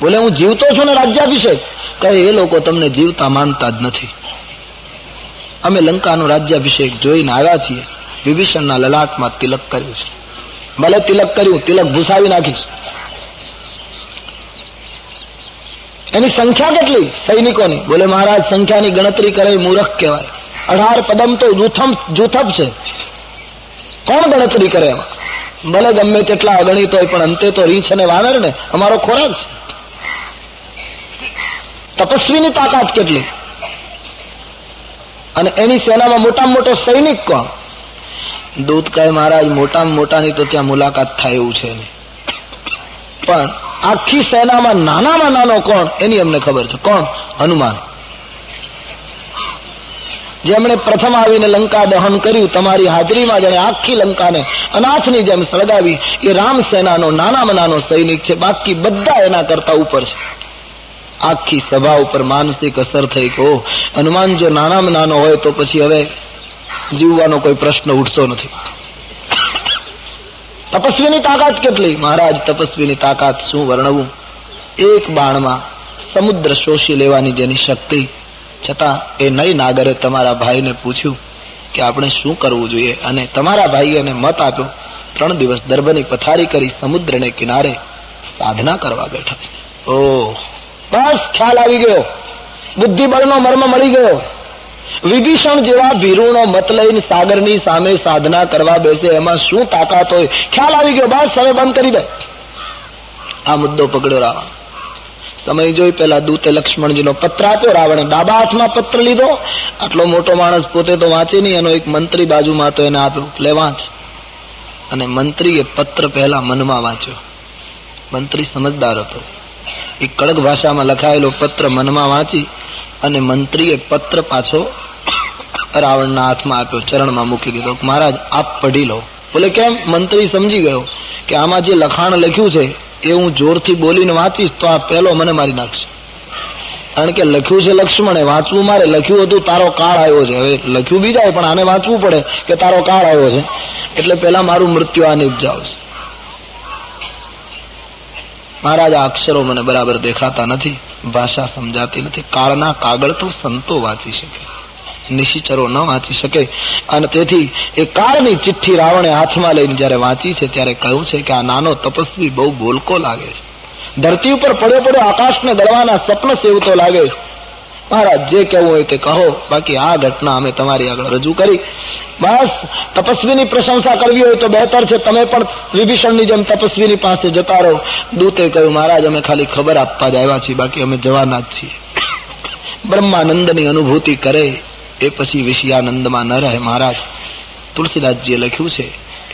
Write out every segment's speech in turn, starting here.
બોલે હું જીવતો છું ને રાજ્યાભિષેક. કહે એ લોકો તમને જીવતા માનતા જ નથી. અમે લંકાનો રાજ્યાભિષેક જોઈને આવ્યા છીએ. વિભીષણના લલાટમાં તિલક કર્યું છે. ભલે તિલક કર્યું, તિલક ભૂસાવી નાખીશ. એની સંખ્યા કેટલી સૈનિકોની? બોલે મહારાજ સંખ્યાની ગણતરી કરે મૂર્ખ કહેવાય. 18 પદમ તો જૂથપ છે. કોણ ગણતરી કરે એમાં? ભલે ગમે તેટલા અગણિત હોય, પણ અંતે તો રીંછ અને વાનર ને અમારો ખોરાક છે. તપસ્વીની તાકાત કેટલી? અને એની સેનામાં મોટામાં મોટો સૈનિક કોણ? દૂત કહે મહારાજ મોટામાં મોટાની તો ત્યાં મુલાકાત થાય એવું છે નહીં, પણ આખી સેનામાં નાનામાં નાનો કોણ એની અમને ખબર છે. કોણ? હનુમાન. જેમણે પ્રથમ આવીને લંકા દહન કર્યું તમારી હાજરીમાં, જેને આખી લંકાને અનાથની જેમ સળગાવી, એ રામ સેનાનો નાનામાં નાનો સૈનિક છે. બાકી બધા એના કરતા ઉપર છે. આખી સભા ઉપર માનસિક અસર થઈ કે હનુમાન જો નાનામાં નાનો હોય તો પછી હવે જીવવાનો કોઈ પ્રશ્ન ઉઠતો નથી. તપસ્વીની તાકાત કેટલી? મહારાજ તપસ્વીની તાકાત શું વર્ણવું? એક બાણમાં સમુદ્ર શોષી લેવાની જેની શક્તિ, છતાં એ નઈ નાગરે તમારા ભાઈને પૂછ્યું કે આપણે શું કરવું જોઈએ, અને તમારા ભાઈએ એને મત આપ્યો. 3 દિવસ દર્ભની પથારી કરી સમુદ્રને કિનારે સાધના કરવા બેઠા. ઓહ, બસ ખ્યાલ આવી ગયો, બુદ્ધિબળનો મર્મ મળી ગયો. વિભીષણ જેવા ભીરુનો મત લઈને સાગરની સામે સાધના કરવા બેસે, એમાં શું તાકાત હોય? ખ્યાલ આવી ગયો. બસ હવે બંધ કરી દે. આ મુદ્દો પકડ્યો રાવણ. સમય જોઈ પેલા દૂતે લક્ષ્મણજીનો પત્ર આપ્યો. રાવણે ડાબા હાથમાં પત્ર લીધો. આટલો મોટો માણસ પોતે તો વાંચે નહીં, એનો એક મંત્રી બાજુમાં તો એને આપ્યો, લે વાંચ. અને મંત્રીએ પત્ર પહેલા મનમાં વાંચ્યો. મંત્રી સમજદાર હતો. એ કડક ભાષામાં લખાયેલો પત્ર મનમાં વાંચી અને મંત્રીએ પત્ર પાછો રાવણના હાથમાં આપ્યો, ચરણમાં મૂકી દીધો. મહારાજ આપ પઢી લો. બોલે કેમ? મંત્રી સમજી ગયો કે આમાં જે લખાણ લખ્યું છે એ હું જોરથી બોલીને વાંચીશ તો આ પહેલો મને મારી નાખશે. કારણ કે લખ્યું છે લક્ષ્મણે, વાંચવું મારે. લખ્યું હતું તારો કાળ આવ્યો છે, હવે લખ્યું બીજાય પણ આને વાંચવું પડે કે તારો કાળ આવ્યો છે, એટલે પેલા મારું મૃત્યુ આ નિપજાવશે. મહારાજ આ અક્ષરો મને બરાબર દેખાતા નથી, ભાષા સમજાતી નથી. કાળના કાગળ તો સંતો વાંચી શકે, નિશિચરો ન વાંચી શકે. અને તેથી એ કાળની ચિઠ્ઠી રાવણે હાથમાં લઈને જયારે વાંચી છે ત્યારે કહ્યું છે કે આ નાનો તપસ્વી બહુ બોલકો લાગે છે, ધરતી ઉપર પડ્યો આકાશને ગળવાના સ્વપ્ન સેવતો લાગે છે. મહારાજ જે કહેવું હોય તે કહો, બાકી આ ઘટના અમે તમારી આગળ રજૂ કરી. બસ તપસ્વીની પ્રશંસા કરવી હોય તો બહેતર છે તમે પણ વિભીષણની જેમ તપસ્વીની પાસે જતા રહો. દૂતે કહ્યું મહારાજ અમે ખાલી ખબર આપવા જ આવ્યા છીએ, બાકી અમે જવાના જ છીએ. બ્રહ્માનંદની અનુભૂતિ કરે એ પછી વિષયાનંદમાં ન રહે. મહારાજ તુલસીદાસજીએ લખ્યું છે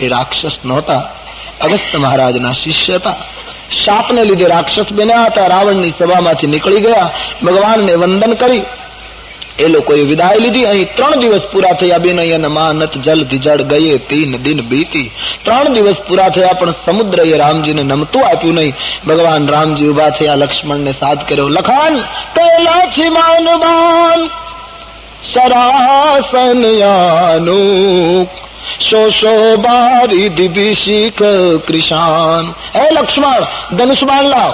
એ રાક્ષસ નહોતા, અગસ્ત્ય મહારાજના શિષ્ય હતા. શાપને લીધે રાક્ષસ બન્યા હતા. રાવણની સભામાંથી નીકળી ગયા, ભગવાનને વંદન કરી એ લોકોએ વિદાય લીધી. અહીં 3 દિવસ પૂરા થયા. બેનયન માનત જલ ધીજડ ગયે 3 દિન બીતી. 3 દિવસ પૂરા થયા પણ સમુદ્રએ રામજીને નમતું આપ્યું નહીં. ભગવાન રામજી ઉભા થયા, લક્ષ્મણને સાથ કર્યો. લખાન કૈલાછી માનવાન સરાસન યાનું શોષો બારી દિભિષિક કૃષાન. હે લક્ષ્મણ, ધનુષ બાણ લાવ,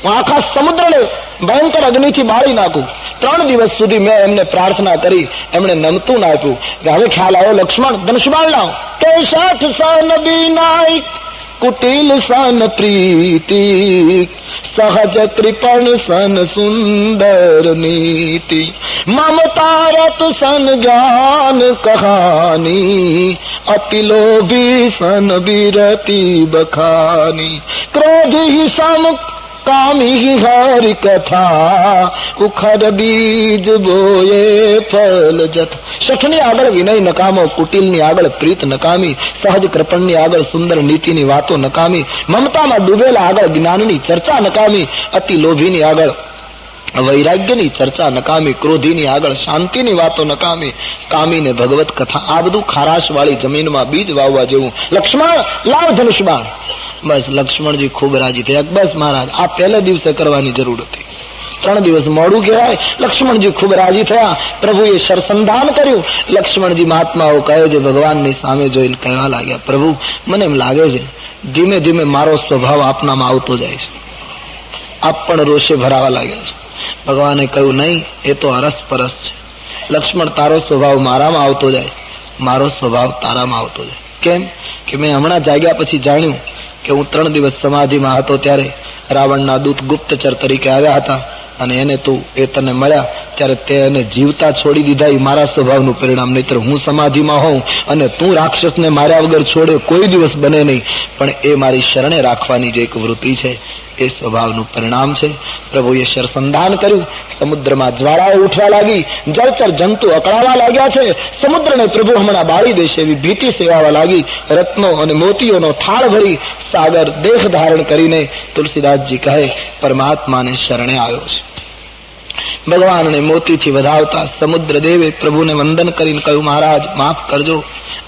હું આખા સમુદ્રને ભયંકર અગ્નિથી બાળી નાખું. 3 દિવસ સુધી મેં એમને પ્રાર્થના કરી, એમણે નમતું ના આપ્યું. હવે ખ્યાલ આવ્યો, લક્ષ્મણ ધનુષ બાણ લાવ. કેશાઠ સન વિનાયક કુટિલ સન પ્રીતિ સહજ કૃપણ સન સુંદર નીતિ મમતારત સન જ્ઞાન કહાની અતિ લોભી સન વિરતિ બખાની ક્રોધી સમ કામી હરિ કથા ઉખર બીજ બોયે ફલ જથ. શઠની આગળ વિનય નકામો, કુટિલની આગળ પ્રીત નકામી, સહજ કૃપણની આગળ સુંદર નીતિની વાતો નકામી, મમતામાં ડૂબેલા આગળ જ્ઞાનની ચર્ચા નકામી, અતિ લોભીની આગળ વૈરાગ્યની ચર્ચા નકામી, ક્રોધીની આગળ શાંતિની વાતો નકામી, કામીને ભગવત કથા. આ બધું ખારાશ વાળી જમીનમાં બીજ વાવવા જેવું. લક્ષ્મણ લાવ ધનુષ બાણ. બસ લક્ષ્મણજી ખૂબ રાજી થયા. બસ મહારાજ આ પહેલે દિવસે કરવાની જરૂર હતી, 3 દિવસ મોડું કહેવાય. લક્ષ્મણજી ખૂબ રાજી થયા. પ્રભુએ શરસંધાન કર્યું. લક્ષ્મણજી મહાત્માઓ કહે છે ભગવાનની સામે જોઈને કહેવા લાગ્યા, પ્રભુ મને એમ લાગે છે ધીમે ધીમે મારો સ્વભાવ આપનામાં આવતો જાય છે. આપ પણ રોષે ભરાવા લાગ્યા છે. ભગવાને કહ્યું, નહીં, એ તો અરસપરસ છે. લક્ષ્મણ, તારો સ્વભાવ મારામાં આવતો જાય, મારો સ્વભાવ તારામાં આવતો જાય. કેમ કે મેં હમણાં જાગ્યા પછી જાણ્યું કે હું 3 દિવસ સમાધિમાં હતો ત્યારે રાવણના દૂત ગુપ્તચર તરીકે આવ્યા હતા અને એને એ તને મળ્યા ત્યારે તે એને જીવતા છોડી દીધા. એ મારા સ્વભાવનું પરિણામ. નહીતર હું સમાધિમાં હોઉં અને તું રાક્ષસને માર્યા વગર છોડે કોઈ દિવસ બને નહીં. પણ એ મારી શરણે રાખવાની જે એક વૃત્તિ છે એ સ્વભાવનું પરિણામ છે. પ્રભુએ શરસંધાન કર્યું. સમુદ્રમાં જ્વાળાઓ ઉઠવા લાગી, જળચર જંતુ અકળાવા લાગ્યા છે. સમુદ્રને પ્રભુ હમણાં બાળી દેશે એવી ભીતિ સેવાવા લાગી. રત્નો અને મોતીઓનો થાળ ભરી સાગર દેહ ધારણ કરીને તુલસીદાસજી કહે, પરમાત્માને શરણે આવ્યો છે. ભગવાનને મોતીથી વધાવતા સમુદ્ર દેવે પ્રભુને વંદન કરીને કહ્યું, મહારાજ માફ કરજો,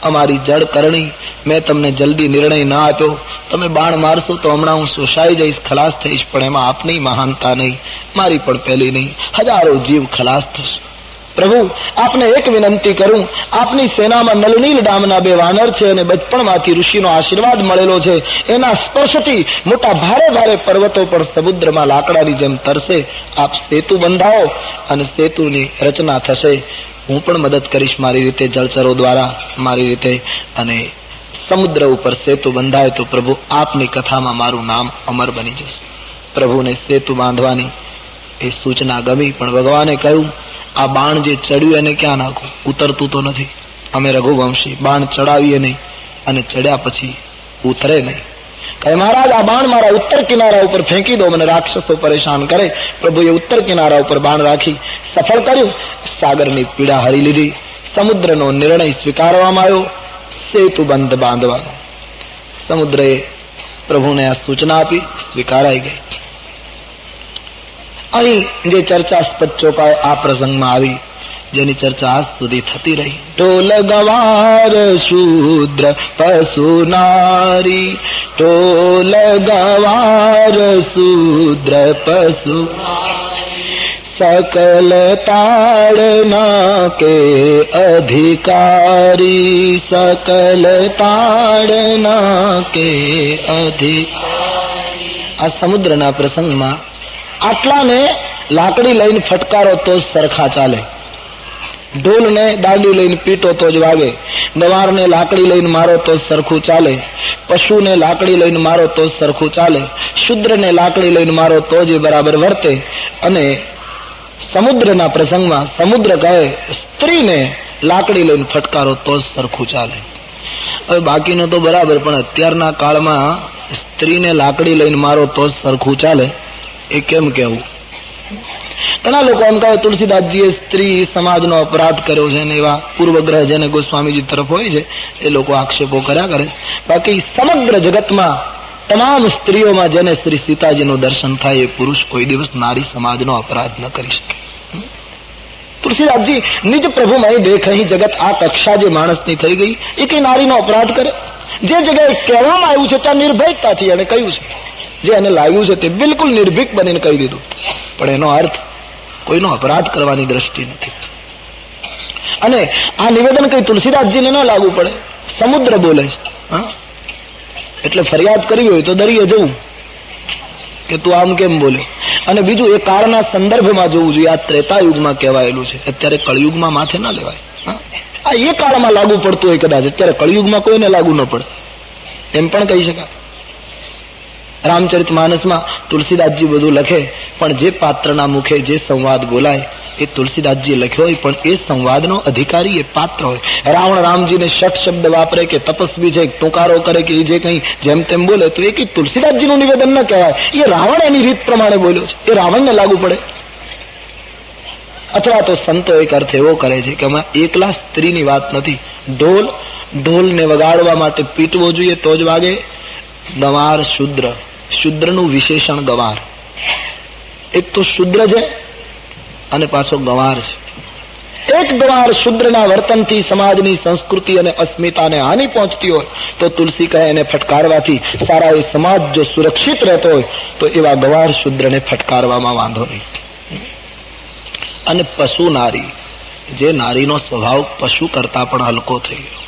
અમારી જળ કરણી, મેં તમને જલ્દી નિર્ણય ના આપ્યો. તમે બાણ મારશો તો હમણાં હું શોષાઈ જઈશ, ખલાસ થઈશ, પણ એમાં આપની મહાનતા નહીં, મારી પણ પહેલી નહીં, હજારો જીવ ખલાસ થશે. પ્રભુ, આપને એક વિનંતી કરું, આપની સેનામાં નલનીલ ડામના 2 વાનર છે અને બચપણમાંથી ઋષિનો આશીર્વાદ મળેલો છે. એના સ્પર્શથી મોટા ભારે ભારે પર્વતો પણ સમુદ્રમાં લાકડાની જેમ તરશે. આપ સેતુ બંધાવો અને સેતુની રચના થશે. હું પણ મદદ કરીશ મારી રીતે, જળચરો દ્વારા મારી રીતે, અને સમુદ્ર ઉપર સેતુ બંધાય તો પ્રભુ આપની કથામાં મારું નામ અમર બની જશે. પ્રભુને સેતુ બાંધવાની એ સૂચના ગમી, પણ ભગવાને કહ્યું, આ બાણ જે ચડ્યું એને ક્યાં નાખું? ઉતરતું તો નથી. અમે રઘુવંશી, બાણ ચડાવીએ નહીં અને ચડ્યા પછી ઉતરે નહીં. કહે, મહારાજ, આ બાણ મારા ઉત્તર કિનારા ઉપર ફેંકી દો, મને રાક્ષસો પરેશાન કરે. પ્રભુએ ઉત્તર કિનારા ઉપર બાણ રાખી સફળ કર્યું. સાગરની પીડા હરી લીધી. સમુદ્રનો નિર્ણય સ્વીકારવામાં આવ્યો, સેતુ બંધ બાંધવાનો. સમુદ્રએ પ્રભુને આ સૂચના આપી, સ્વીકારાઈ ગઈ. અહીં જે ચર્ચાસ્પદ ચોપાઈ આ પ્રસંગમાં આવી, જેની ચર્ચા આજ સુધી થતી રહી. ઢોલ ગવાર શૂદ્ર પશુ નારી, ઢોલ ગવાર શૂદ્ર પશુ, सकल ताड़ना के अधिकारी, सकल ताड़ना के अधिकारी. આ સમુદ્રના પ્રસંગમાં આટલાને લાકડી લઈને ફટકારો તો સરખા ચાલે, ઢોલને દાંડી લઈને પીટો તો જ વાગે, ગવારને લાકડી લઈને મારો તો સરખું ચાલે, પશુને લાકડી લઈને મારો તો સરખું ચાલે, શુદ્રને લાકડી લઈને મારો તો જ બરાબર વર્તે. અને સમુદ્રના પ્રસંગમાં સમુદ્ર કહે સ્ત્રીને લાકડી લઈને ફટકારો તો જ સરખું ચાલે. હવે બાકીનો તો બરાબર, પણ અત્યારના કાળમાં સ્ત્રીને લાકડી લઈને મારો તો જ સરખું ચાલે, એ કેમ કેવું? ઘણા લોકો એમ કહે તુલસીદાસજીએ સ્ત્રી સમાજનો અપરાધ કર્યો છે ને એવા પૂર્વગ્રહ જેને ગોસ્વામીજી તરફ હોય છે એ લોકો આક્ષેપો કર્યા કરે. બાકી સમગ્ર જગતમાં તમામ સ્ત્રીઓમાં જેને શ્રી સીતાજીનું દર્શન થાય એ પુરુષ કોઈ દિવસ નારી સમાજનો અપરાધ ન કરી શકે. તુલસીદાસજી નિજ પ્રભુમાં દેખ અહીં જગત આ કક્ષા જે માણસની થઈ ગઈ એ કઈ નારીનો અપરાધ કરે? જે જગ્યાએ કહેવામાં આવ્યું છે ત્યાં નિર્ભયતાથી એને કહ્યું છે, જે એને લાગ્યું છે તે બિલકુલ નિર્ભીક બનીને કહી દીધું, પણ એનો અર્થ કોઈનો અપરાધ કરવાની દ્રષ્ટિ નથી. અને આ નિવેદન કઈ તુલસીદાસજીને ન લાગુ પડે, સમુદ્ર બોલે છે. એટલે ફરિયાદ કરવી હોય તો દરિયે જવું કે તું આમ કેમ બોલ્યો. અને બીજું એ કાળના સંદર્ભમાં જોવું જોઈએ. આ ત્રેતાયુગમાં કહેવાયેલું છે, અત્યારે કળિયુગમાં માથે ના લેવાય. આ એ કાળમાં લાગુ પડતું હોય કદાચ, અત્યારે કળિયુગમાં કોઈને લાગુ ન પડે એમ પણ કહી શકાય. રામચરિત માનસમાં તુલસીદાસજી બધું લખે, પણ જે પાત્રના મુખે જે સંવાદ બોલાય એ તુલસીદાસજી લખ્યો હોય, પણ એ સંવાદનો અધિકારી એ પાત્ર હોય. રાવણ રામજીને ષટ શબ્દ વાપરે કે તપસ્વી છે, ટૂંકારો કરે કે એ જે કંઈ જેમ તેમ બોલે તો એ કઈ તુલસીદાસજીનું નિવેદન ન કહેવાય. એ રાવણ એની રીત પ્રમાણે બોલ્યો છે, એ રાવણને લાગુ પડે. અથવા તો સંતો એક અર્થ એવો કરે છે કે આમાં એકલા સ્ત્રીની વાત નથી. ઢોલને વગાડવા માટે પીટવો જોઈએ તો જ વાગે. ગવાર શુદ્ર, શુદ્રનું વિશેષણ ગવાર. એક તો શુદ્ર છે અને પાછો ગવાર છે. એક ગવાર શુદ્રના વર્તનથી સમાજની સંસ્કૃતિ અને અસ્મિતાને હાનિ પહોંચતી હોય તો તુલસી કહે એને ફટકારવાથી સારા એ સમાજ જો સુરક્ષિત રહેતો હોય તો એવા ગવાર શુદ્રને ફટકારવામાં વાંધો નહીં. અને પશુ નારી, જે નારીનો સ્વભાવ પશુ કરતા પણ હલકો થઈ ગયો,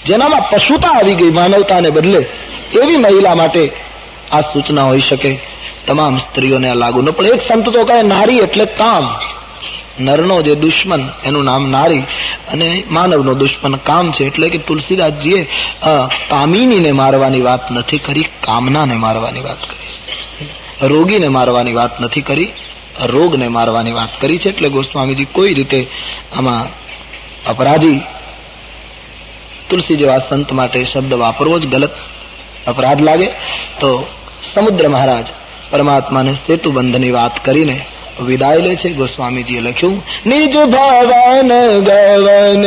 જેનામાં પશુતા આવી ગઈ માનવતાને બદલે, એવી મહિલા માટે આ સૂચના હોઈ શકે. તમામ સ્ત્રીઓને આ લાગુ ન પડે. એક સંત તો કહે નારી એટલે કામ, નરનો જે દુશ્મન એનું નામ નારી અને માનવનો દુશ્મન કામ છે. એટલે કે તુલસીદાસજીએ કામિનીને મારવાની વાત નથી કરી, કામનાને મારવાની વાત કરી. રોગીને મારવાની વાત નથી કરી, રોગને મારવાની વાત કરી છે. એટલે ગોસ્વામીજી કોઈ રીતે આમાં અપરાધી તુલસી જેવા સંત માટે શબ્દ વાપરવો જ ગલત અપરાધ લાગે. તો સમુદ્ર મહારાજ પરમાત્માને સેતુબંધની વાત કરીને વિદાય લે છે. ગોસ્વામીજીએ લખ્યું, નિજ ભવન ગવન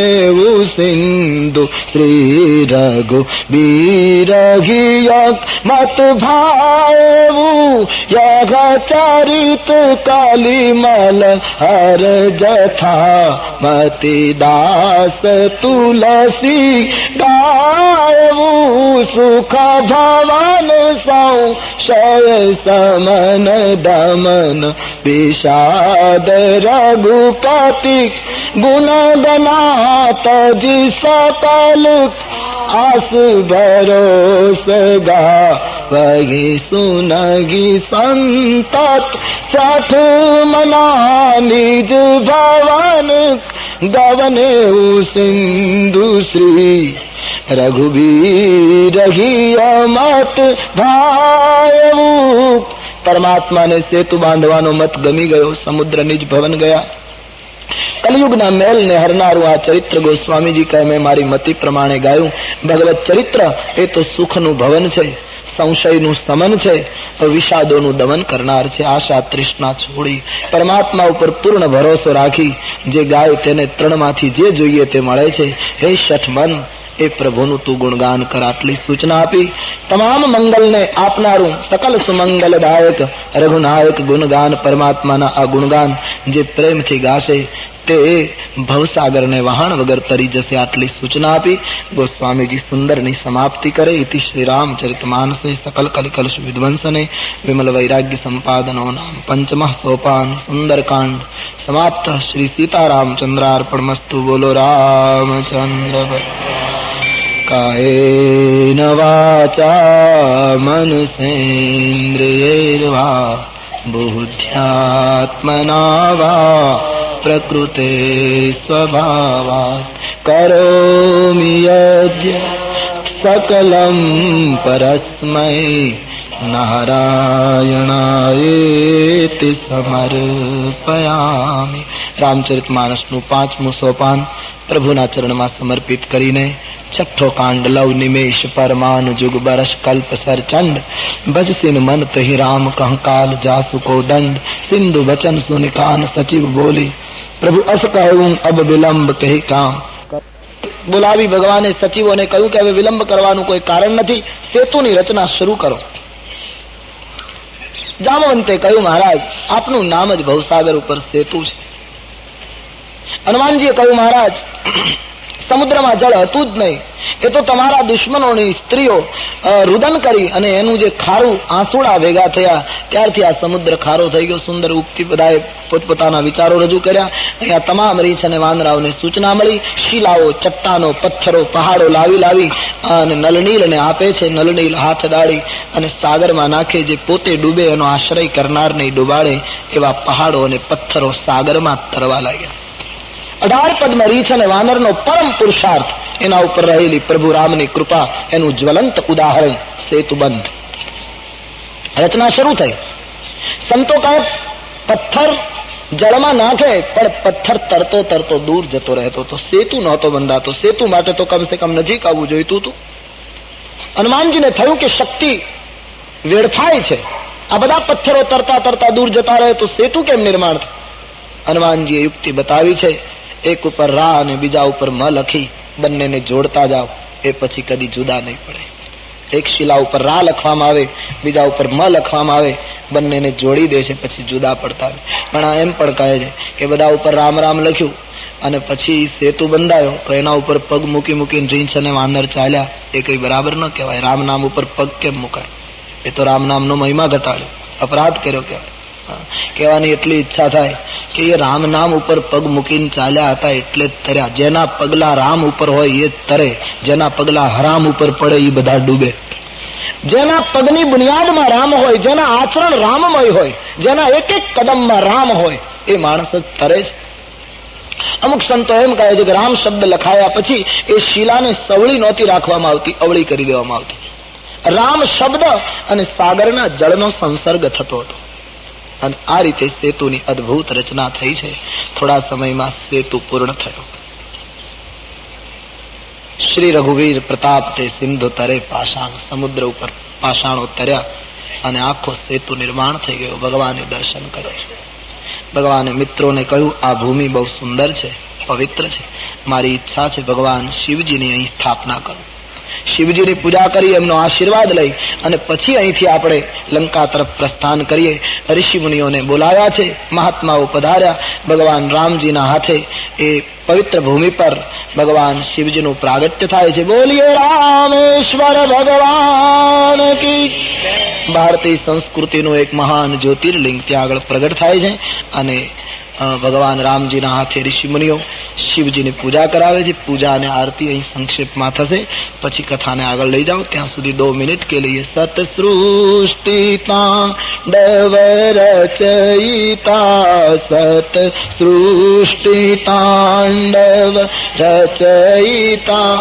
સિંધુ શ્રી રઘુ બીરઘિયક મત ભાવું યગ ચરિત કલિમલ હર જથા મતિ દાસ તુલસી ગાયવું સુખ ભવન સૌ શય સમન દમન વિષાદ રઘુપતિ ગુણ ગનાત જી સકલ આસ ભરોસ ગા વહી સુનગી સંતત સઠ મના નિજ ભવન ગવને સિંધુ શ્રી રઘુબીર મત ભાયવું. પરમાત્માને સેતુ બાંધવાનો મત ગમી ગયો. સમુદ્ર નિજ ભવન ગયા. કલિયુગના મેલ ને હરનારું આ ચરિત્ર ગોસ્વામીજી કહે મેં મારી મતિ પ્રમાણે ગાયું. ભગવત ચરિત્ર એ તો સુખનું ભવન છે, સંશયનું સમન છે, વિષાદોનું દમન કરનાર છે. આશા તૃષ્ણા છોડી પરમાત્મા ઉપર પૂર્ણ ભરોસો રાખી જે ગાય તેને ત્રણમાંથી જે જોઈએ તે મળે છે. હે શઠ મન, એ પ્રભુનું તું ગુણગાન કર. આટલી સૂચના આપી. તમામ મંગલને આપનારું સકલ સુમંગલદાયક રઘુનાયક ગુણગાન, પરમાત્માના આ ગુણગાન જે પ્રેમથી ગાશે તે ભવસાગરને વહાણ વગર તરી જશે. આટલી સૂચના આપી ગોસ્વામીજી સુંદરની સમાપ્તિ કરે. ઇતિ શ્રી રામચરિતમાનસે સકલ કલિકલશ વિધ્વંસને વિમલ વૈરાગ્ય સંપાદનો નામ પંચમઃ સોપાન સુંદરકાંડ સમાપ્ત. શ્રી સીતારામચંદ્રાર્પણમસ્તુ. બોલો રામચંદ્ર. કાયેન વાચા મનસેન્દ્રિયૈર્વા બુદ્ધ્યાત્મના વા પ્રકૃતે સ્વભાવાત કરોમિ યદ્ય સકલં પરસ્મૈ નારાયણાયેતિ સમર્પયામિ. રામચરિતમાનસનું 5મું સોપાન પ્રભુના ચરણમાં સમર્પિત કરીને છઠ્ઠો કાંડ લવ નિમેશ પરમાન જુગ બરસ કલ્પ સરચંડ ભજસિન મન તહી રામ કહકાલ જાસુ કો દંડ સિંધુ વચન સુનિ કાન સચિવ બોલી પ્રભુ અસ કહું અબ વિલંબ કહી કામ. બોલાવી ભગવાને સચિવોને કહ્યું કે હવે વિલંબ કરવાનું કોઈ કારણ નથી, સેતુની રચના શરૂ કરો. જામવંતે કહ્યું મહારાજ આપનું નામ જ ભવસાગર ઉપર સેતુ છે. હનુમાનજીએ કહ્યું મહારાજ સમુદ્રમાં જળ હતું જ નહીં, એ તો તમારા દુશ્મનોની સ્ત્રીઓ રુદન કરી અને એનું જે ખારું આંસુડા ભેગા થયા ત્યારથી આ સમુદ્ર ખારો થઈ ગયો. સુંદર ઉક્તિ બધાએ પોતપોતાના વિચારો રજૂ કર્યા. અહીંયા તમામ રીછ અને વાનરાઓને સૂચના મળી. શિલાઓ, ચટ્ટાનો, પથ્થરો, પહાડો લાવી અને નલનીલને આપે છે. નલનીલ હાથ ડાળી અને સાગરમાં નાખે. જે પોતે ડૂબે એનો આશ્રય કરનારને ડૂબાડે એવા પહાડો અને પથ્થરો સાગરમાં તરવા લાગ્યા. 18 પદમાં રીછ અને વાનરનો પરમ પુરુષાર્થ, એના ઉપર રહેલી પ્રભુ રામની કૃપા, એનું જ્વલંત ઉદાહરણ સેતુબંધ. રચના શરૂ થઈ. સંતો કહે પથ્થર જળમાં નાખે પણ પથ્થર તરતો તરતો દૂર જતો રહેતો તો સેતુ નહોતો બંધાતો. સેતુ માટે તો કમ સે કમ નજીક આવવું જોઈતું હતું. હનુમાનજીને થયું કે શક્તિ વેડફાય છે, આ બધા પથ્થરો તરતા તરતા દૂર જતા રહે તો સેતુ કેમ નિર્માણ થાય? હનુમાનજીએ યુક્તિ બતાવી છે. એક ઉપર રા અને બીજા ઉપર મ લખી બંનેને જોડતા જાઓ, એ પછી કદી જુદા નહીં પડે. એક શિલા ઉપર રા લખવામાં આવે, બીજા ઉપર મ લખવામાં આવે, બંનેને જોડી દે છે, પછી જુદા પડતા રહે. પણ આ એમ પણ કહે છે કે બધા ઉપર રામ રામ લખ્યું અને પછી સેતુ બંધાયો તો એના ઉપર પગ મૂકીને રીંછ અને વાનર ચાલ્યા, એ કઈ બરાબર ન કહેવાય. રામ નામ ઉપર પગ કેમ મુકાય? એ તો રામ નામનો મહિમા ઘટાડ્યો, અપરાધ કર્યો કહેવાય. કહેવાની એટલી ઈચ્છા થાય કે એ રામ નામ ઉપર પગ મૂકીને ચાલ્યા હતા એટલે જ તર્યા. જેના પગલા રામ ઉપર હોય એ જ તરે, જેના પગલા હરામ ઉપર પડે એ બધા ડૂબે. જેના પગની બુનિયાદમાં રામ હોય, જેના આચરણ રામમય હોય, જેના એક એક કદમમાં રામ હોય, એ માણસ જ તરે છે. અમુક સંતો એમ કહે છે કે રામ શબ્દ લખાયા પછી એ શિલાને સવળી નહોતી રાખવામાં આવતી, અવળી કરી દેવામાં આવતી. રામ શબ્દ અને સાગરના જળનો સંસર્ગ થતો હતો. અને આ રીતે સેતુની અદભુત રચના થઈ છે. થોડા સમયમાં સેતુ પૂર્ણ થયો. શ્રી રઘુવીર પ્રતાપ તે સિંધુ તરે પાષાણ, સમુદ્ર ઉપર પાષાણો તર્યા અને આખો સેતુ નિર્માણ થઈ ગયો. ભગવાને દર્શન કર્યા. ભગવાને મિત્રોને કહ્યું, આ ભૂમિ બહુ સુંદર છે, પવિત્ર છે. મારી ઈચ્છા છે ભગવાન શિવજીની અહીં સ્થાપના કરું. શિવજીની પૂજા કરી, એમનો આશીર્વાદ લઈ અને પછી અહીંથી આપણે લંકા તરફ પ્રસ્થાન કરીએ. ઋષિ મુનિઓને બોલાવ્યા છે, મહાત્માઓ પધાર્યા. ભગવાન રામજીના હાથે એ પવિત્ર ભૂમિ પર ભગવાન શિવજીનું પ્રાગટ્ય થાય છે. બોલીએ રામેશ્વર ભગવાન કી. ભારતીય સંસ્કૃતિનું એક મહાન જ્યોતિર્લિંગ ત્યાં આગળ પ્રગટ થાય છે અને ભગવાન રામજીના હાથે ઋષિ મુનિઓ શિવજીની પૂજા કરાવે છે. પૂજા અને આરતી અહીં સંક્ષેપમાં થશે, પછી કથાને આગળ લઈ જાઓ. ત્યાં સુધી 2 મિનિટ કે લીએ સત સૃષ્ટિ તાંડવ રચયિતા, સત સૃષ્ટિ તાંડવ રચયિતા,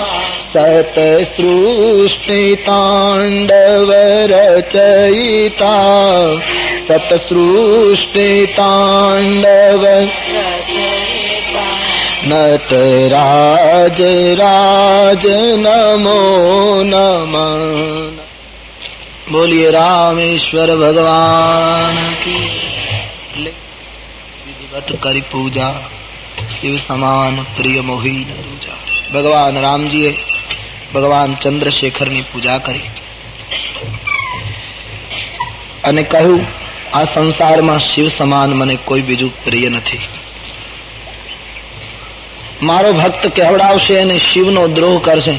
સત સૃષ્ટિ તાંડવ રચયિતા, સત સૃષ્ટિ તાંડવ નટરાજ રાજ નમો નમઃ. બોલીએ રામેશ્વર ભગવાન કી. વિધિવત કરી પૂજા, શિવ સમાન પ્રિય મોહી ન દૂજા. ભગવાન રામજીએ ભગવાન ચંદ્રશેખરની પૂજા કરી અને કહ્યું, આ સંસારમાં શિવ સમાન મને કોઈ બીજું પ્રિય નથી. મારો ભક્ત કહેવડાવશે અને શિવનો દ્રોહ કરશે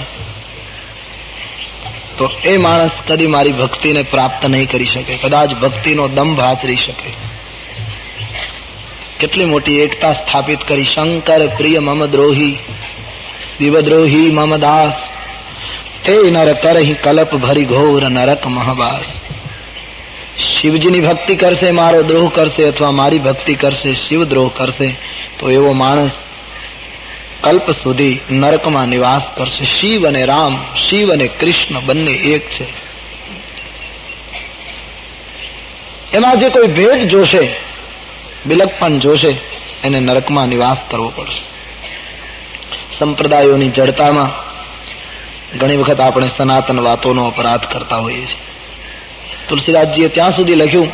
તો એ માણસ કદી મારી ભક્તિને પ્રાપ્ત નહીં કરી શકે, કદાચ ભક્તિનો દંભ આચરી શકે. કેટલી મોટી એકતા સ્થાપિત કરી. શંકર પ્રિય મમ દ્રોહી, શિવદ્રોહી મમ દાસ, તે નર કરહિ કલપ ભરી ઘોર નરક મહાબાસ. શિવજીની ભક્તિ કરશે, મારો દ્રોહ કરશે, અથવા મારી ભક્તિ કરશે, શિવ દ્રોહ કરશે, તો એવો માણસ કલ્પ સુધી નરકમાં નિવાસ કરશે. શિવ અને રામ, શિવ અને કૃષ્ણ બંને એક છે. એમાં જે કોઈ ભેદ જોશે, બિલકપણ જોશે, એને નરકમાં નિવાસ કરવો પડશે. સંપ્રદાયોની જડતામાં ઘણી વખત આપણે સનાતન વાતોનો અપરાધ કરતા હોઈએ છીએ. તુલસીદાસજીએ ત્યાં સુધી લખ્યું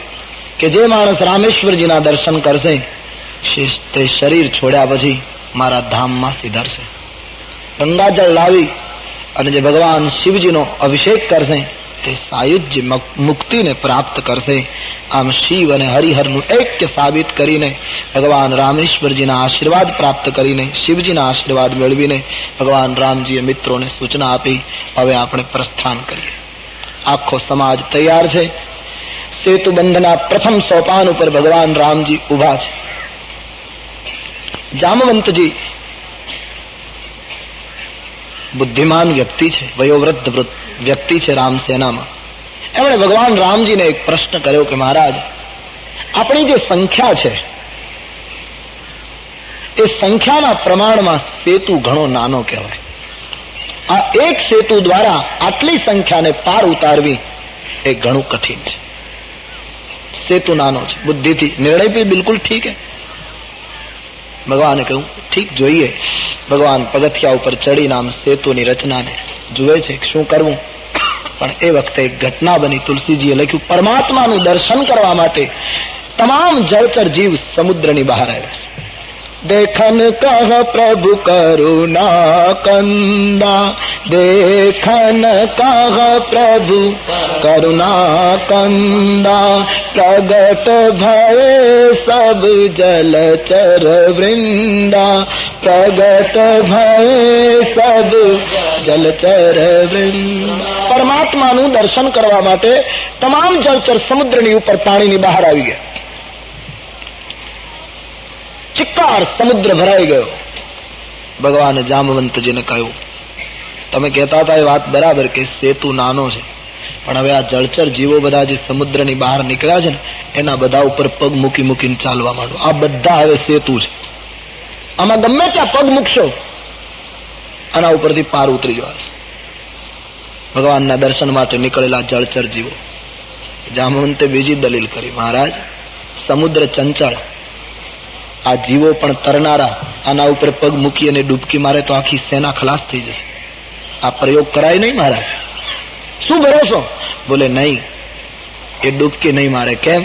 કે જે માણસ રામેશ્વરજીના દર્શન કરશે તે શરીર છોડ્યા પછી મારા ધામમાં સિધરશે. ગંગાજળ લાવી અને જે ભગવાન શિવજીનો અભિષેક કરશે તે સાયુજ્ય મુક્તિને પ્રાપ્ત કરશે. આમ શિવ અને હરિહરનું ઐક્ય સાબિત કરીને, ભગવાન રામેશ્વરજીના આશીર્વાદ પ્રાપ્ત કરીને, શિવજીના આશીર્વાદ મેળવીને ભગવાન રામજીએ મિત્રોને સૂચના આપી, હવે આપણે પ્રસ્થાન કરીએ. આખો સમાજ તૈયાર છે. સેતુબંધના પ્રથમ સોપાન ઉપર ભગવાન રામજી ઉભા છે. જામવંતજી બુદ્ધિમાન વ્યક્તિ છે, વયોવૃદ્ધ વ્યક્તિ છે રામ સેનામાં. એમણે ભગવાન રામજીને એક પ્રશ્ન કર્યો કે મહારાજ, આપણી જે સંખ્યા છે એ સંખ્યાના પ્રમાણમાં સેતુ ઘણો નાનો કહેવાય. આ એક સેતુ દ્વારા આટલી સંખ્યાને પાર ઉતારવી એ ઘણું કઠિન છે. સેતુ નાનો છે, બુદ્ધિથી નિર્ણય પણ બિલકુલ ઠીક છે. ભગવાને કહ્યું ઠીક, જોઈએ. ભગવાન પગથિયા ઉપર ચડીને આમ સેતુની રચનાને જુએ છે શું કરવું. પણ એ વખતે એક ઘટના બની. તુલસીજીએ લખ્યું, પરમાત્માનું દર્શન કરવા માટે તમામ જળચર જીવ સમુદ્રની બહાર આવ્યા. देखन कह प्रभु करुणा कंदा, देखन कह प्रभु करुणा कंदा, प्रगट भये सब जलचर वृंदा, प्रगट भये सब જલચર વૃંદ. પરમાત્માનું દર્શન કરવા માટે તમામ જળચર સમુદ્રની ઉપર પાણીની બહાર આવી ગયા. ચિક્કાર સમુદ્ર ભરાઈ ગયો. ભગવાને જામવંતજીને કહ્યું, તમે કહેતા હતા એ વાત બરાબર કે સેતુ નાનો છે, પણ હવે આ જળચર જીવો બધા જે સમુદ્રની બહાર નીકળ્યા છે ને, એના બધા ઉપર પગ મૂકી મૂકીને ચાલવા માંડો. આ બધા હવે સેતુ છે. આમાં ગમે ત્યાં પગ મૂકશો, આના ઉપરથી પાર ઉતરી જવાશે. ભગવાનના દર્શન માટે નીકળેલા જળચર જીવો. જામવંતે બીજી દલીલ કરી, મહારાજ સમુદ્ર ચંચળ, આ જીવો પણ તરનારા, આના ઉપર પગ મૂકી અને ડૂબકી મારે તો આખી સેના ખલાસ થઈ જશે. આ પ્રયોગ કરાય નહીં મહારાજ, શું ભરોસો? બોલે નહીં, એ ડૂબકી નહીં મારે. કેમ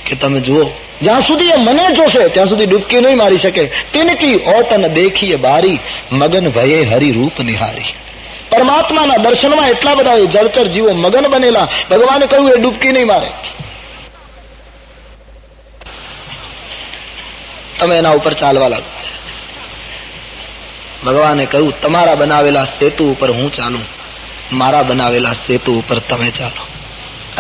કે તમે જુઓ, જ્યાં સુધી એ મને જોશે ત્યાં સુધી ડૂબકી નહીં મારી શકે. તિનકી ઓટન દેખીએ બારી, મગન ભયે હરિ રૂપ નિહારી. પરમાત્માના દર્શનમાં એટલા બધા એ જળચર જીવો મગન બનેલા, ભગવાને કહ્યું એ ડૂબકી નહીં મારે. તમે એના ઉપર ચાલવા લાગો. ભગવાને કહ્યું તમારા બનાવેલા સેતુ ઉપર હું ચાલું, મારા બનાવેલા સેતુ ઉપર તમે ચાલો.